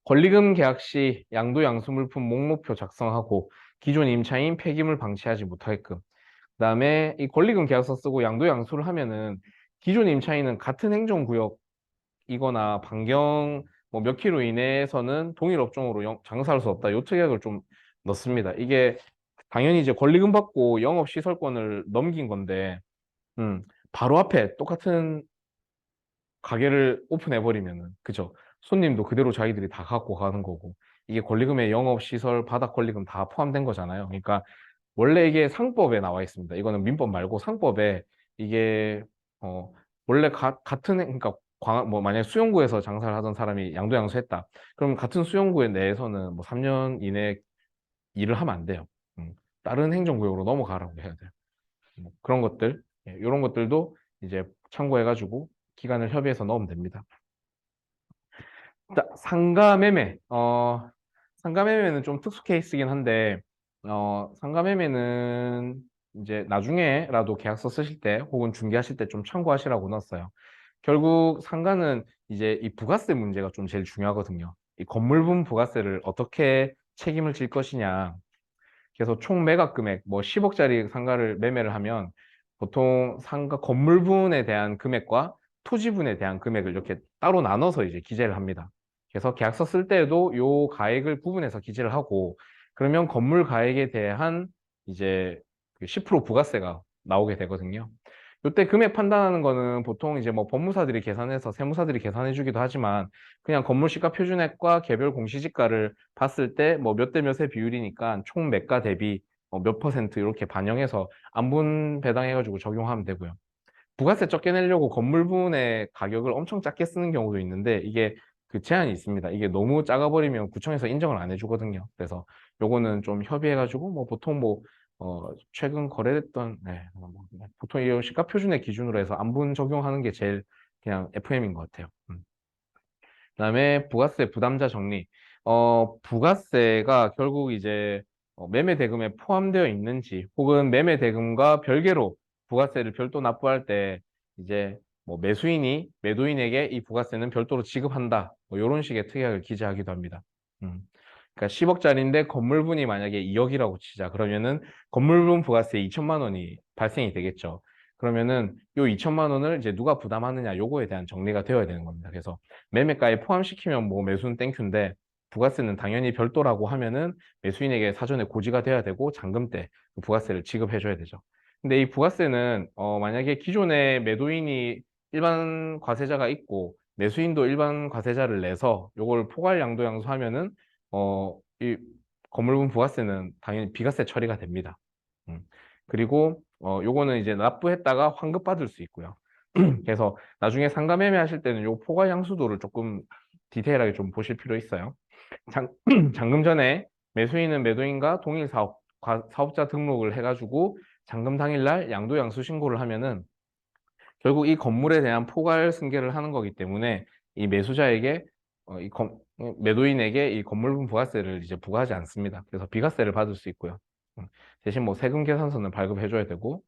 S1: 권리금 계약 시 양도 양수 물품 목록표 작성하고 기존 임차인 폐기물 방치하지 못하게끔. 그다음에 이 권리금 계약서 쓰고 양도 양수를 하면은 기존 임차인은 같은 행정구역이거나 반경 뭐 몇 킬로 이내에서는 동일 업종으로 장사할 수 없다. 요 특약을 좀 넣습니다. 이게 당연히 이제 권리금 받고 영업 시설권을 넘긴 건데, 음, 바로 앞에 똑같은 가게를 오픈해 버리면은 그죠? 손님도 그대로 자기들이 다 갖고 가는 거고 이게 권리금에 영업시설 바닥 권리금 다 포함된 거잖아요. 그러니까 원래 이게 상법에 나와 있습니다. 이거는 민법 말고 상법에 이게 어 원래 같은 그러니까 뭐 만약 수용구에서 장사를 하던 사람이 양도양수했다. 그럼 같은 수용구에 내에서는 뭐 3년 이내 일을 하면 안 돼요. 음, 다른 행정구역으로 넘어가라고 해야 돼요. 뭐 그런 것들, 이런 것들도 이제 참고해가지고 기간을 협의해서 넣으면 됩니다. 자, 상가매매. 상가매매는 좀 특수 케이스긴 한데, 상가매매는 이제 나중에라도 계약서 쓰실 때 혹은 중개하실 때 좀 참고하시라고 넣었어요. 결국 상가는 이제 이 부가세 문제가 좀 제일 중요하거든요. 이 건물분 부가세를 어떻게 책임을 질 것이냐. 그래서 총 매각 금액, 뭐 10억짜리 상가를 매매를 하면 보통 상가 건물분에 대한 금액과 토지분에 대한 금액을 이렇게 따로 나눠서 이제 기재를 합니다. 그래서 계약서 쓸 때에도 요 가액을 구분해서 기재를 하고 그러면 건물 가액에 대한 이제 그 10% 부가세가 나오게 되거든요. 요때 금액 판단하는 거는 보통 이제 뭐 법무사들이 계산해서 세무사들이 계산해 주기도 하지만 그냥 건물 시가 표준액과 개별 공시지가를 봤을 때 뭐 몇 대 몇의 비율이니까 총 매가 대비 몇 퍼센트 이렇게 반영해서 안분 배당해가지고 적용하면 되고요. 부가세 적게 내려고 건물분의 가격을 엄청 작게 쓰는 경우도 있는데 이게 그 제한이 있습니다. 이게 너무 작아버리면 구청에서 인정을 안 해주거든요. 그래서 요거는 좀 협의해가지고 뭐 보통 뭐 최근 거래됐던 보통 이 시가 표준의 기준으로 해서 안분 적용하는 게 제일 그냥 FM인 것 같아요. 그다음에 부가세 부담자 정리. 부가세가 결국 이제 매매 대금에 포함되어 있는지 혹은 매매 대금과 별개로 부가세를 별도 납부할 때 이제 뭐 매수인이 매도인에게 이 부가세는 별도로 지급한다. 뭐 이런 식의 특약을 기재하기도 합니다. 음. 그러니까 10억짜리인데 건물분이 만약에 2억이라고 치자. 그러면은 건물분 부가세 2천만 원이 발생이 되겠죠. 그러면은 요 2천만 원을 이제 누가 부담하느냐 요거에 대한 정리가 되어야 되는 겁니다. 그래서 매매가에 포함시키면 뭐 매수는 땡큐인데 부가세는 당연히 별도라고 하면은 매수인에게 사전에 고지가 돼야 되고 잔금 때 그 부가세를 지급해 줘야 되죠. 근데 이 부가세는 만약에 기존에 매도인이 일반 과세자가 있고 매수인도 일반 과세자를 내서 요걸 포괄 양도양수하면은 이 건물분 부가세는 당연히 비과세 처리가 됩니다. 음. 그리고 요거는 이제 납부했다가 환급받을 수 있고요. 그래서 나중에 상가 매매하실 때는 요 포괄 양수도를 조금 디테일하게 좀 보실 필요 있어요. 잔금 전에 매수인은 매도인과 동일 사업자 등록을 해가지고 잔금 당일날 양도양수 신고를 하면은 결국 이 건물에 대한 포괄 승계를 하는 거기 때문에 이 매수자에게 매도인에게 이 건물분 부가세를 이제 부과하지 않습니다. 그래서 비과세를 받을 수 있고요. 대신 뭐 세금 계산서는 발급해 줘야 되고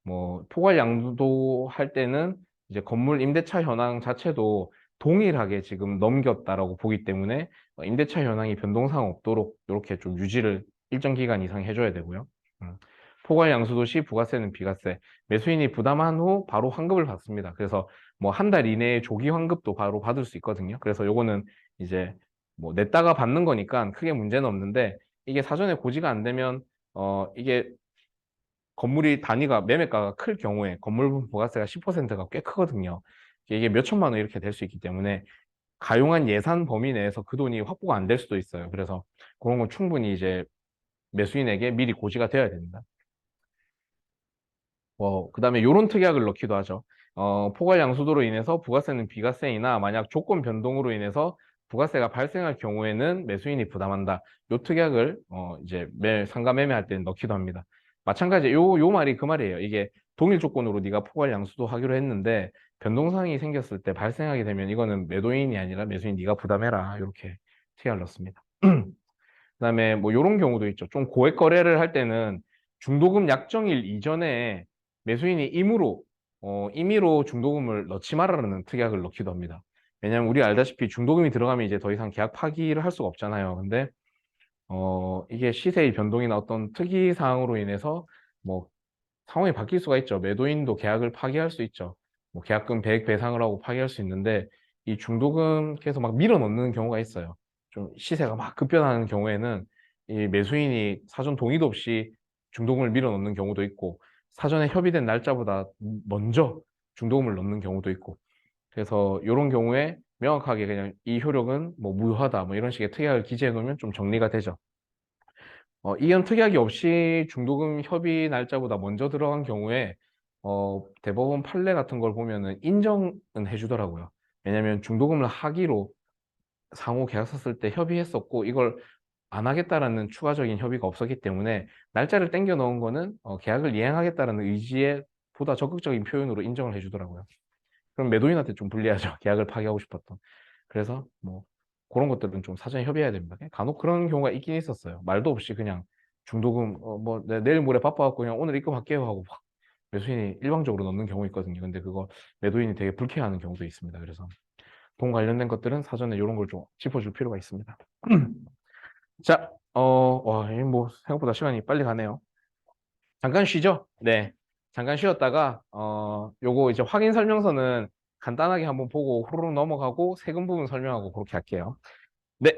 S1: 뭐 포괄 양도 할 때는 이제 건물 임대차 현황 자체도 동일하게 지금 넘겼다라고 보기 때문에 임대차 현황이 변동사항 없도록 이렇게 좀 유지를 일정 기간 이상 해줘야 되고요. 음. 포괄 양수도 시 부가세는 비과세. 매수인이 부담한 후 바로 환급을 받습니다. 그래서 뭐 한 달 이내에 조기 환급도 바로 받을 수 있거든요. 그래서 요거는 이제 뭐 냈다가 받는 거니까 크게 문제는 없는데 이게 사전에 고지가 안 되면 이게 건물이 단위가 매매가가 클 경우에 건물분 부가세가 10%가 꽤 크거든요. 이게 몇 천만 원 이렇게 될 수 있기 때문에 가용한 예산 범위 내에서 그 돈이 확보가 안 될 수도 있어요. 그래서 그런 건 충분히 이제 매수인에게 미리 고지가 되어야 됩니다. 그다음에 요런 특약을 넣기도 하죠. 포괄 양수도로 인해서 부가세는 비과세이나 만약 조건 변동으로 인해서 부가세가 발생할 경우에는 매수인이 부담한다. 요 특약을 이제 상가 매매할 때는 넣기도 합니다. 마찬가지 요 말이 그 말이에요. 이게 동일 조건으로 네가 포괄 양수도 하기로 했는데 변동사항이 생겼을 때 발생하게 되면 이거는 매도인이 아니라 매수인 네가 부담해라. 이렇게 특약을 넣습니다. 그다음에 뭐 요런 경우도 있죠. 좀 고액 거래를 할 때는 중도금 약정일 이전에 매수인이 임의로 중도금을 넣지 말라는 특약을 넣기도 합니다. 왜냐하면 우리 알다시피 중도금이 들어가면 이제 더 이상 계약 파기를 할 수가 없잖아요. 근데 이게 시세의 변동이나 어떤 특이 사항으로 인해서 뭐 상황이 바뀔 수가 있죠. 매도인도 계약을 파기할 수 있죠. 뭐 계약금 배액 배상을 하고 파기할 수 있는데 이 중도금 계속 막 밀어 넣는 경우가 있어요. 좀 시세가 막 급변하는 경우에는 이 매수인이 사전 동의도 없이 중도금을 밀어 넣는 경우도 있고 사전에 협의된 날짜보다 먼저 중도금을 넣는 경우도 있고 그래서 이런 경우에 명확하게 그냥 이 효력은 뭐 무효하다 뭐 이런 식의 특약을 기재해 놓으면 좀 정리가 되죠. 이런 특약이 없이 중도금 협의 날짜보다 먼저 들어간 경우에 대법원 판례 같은 걸 보면은 인정은 해주더라고요. 왜냐하면 중도금을 하기로 상호 계약서 쓸 때 협의했었고 이걸 안 하겠다라는 추가적인 협의가 없었기 때문에 날짜를 땡겨 넣은 거는 계약을 이행하겠다라는 의지에 보다 적극적인 표현으로 인정을 해주더라고요. 그럼 매도인한테 좀 불리하죠. 계약을 파기하고 싶었던. 그래서 뭐 그런 것들은 좀 사전에 협의해야 됩니다. 간혹 그런 경우가 있긴 있었어요. 말도 없이 그냥 중도금 뭐 내일 모레 바빠갖고 그냥 오늘 입금할게요 하고 막 매수인이 일방적으로 넣는 경우 있거든요. 근데 그거 매도인이 되게 불쾌해하는 경우도 있습니다. 그래서 돈 관련된 것들은 사전에 이런 걸 좀 짚어줄 필요가 있습니다. 자, 와, 뭐 생각보다 시간이 빨리 가네요. 잠깐 쉬죠? 네. 잠깐 쉬었다가, 요거 이제 확인 설명서는 간단하게 한번 보고 후루룩 넘어가고 세금 부분 설명하고 그렇게 할게요. 네.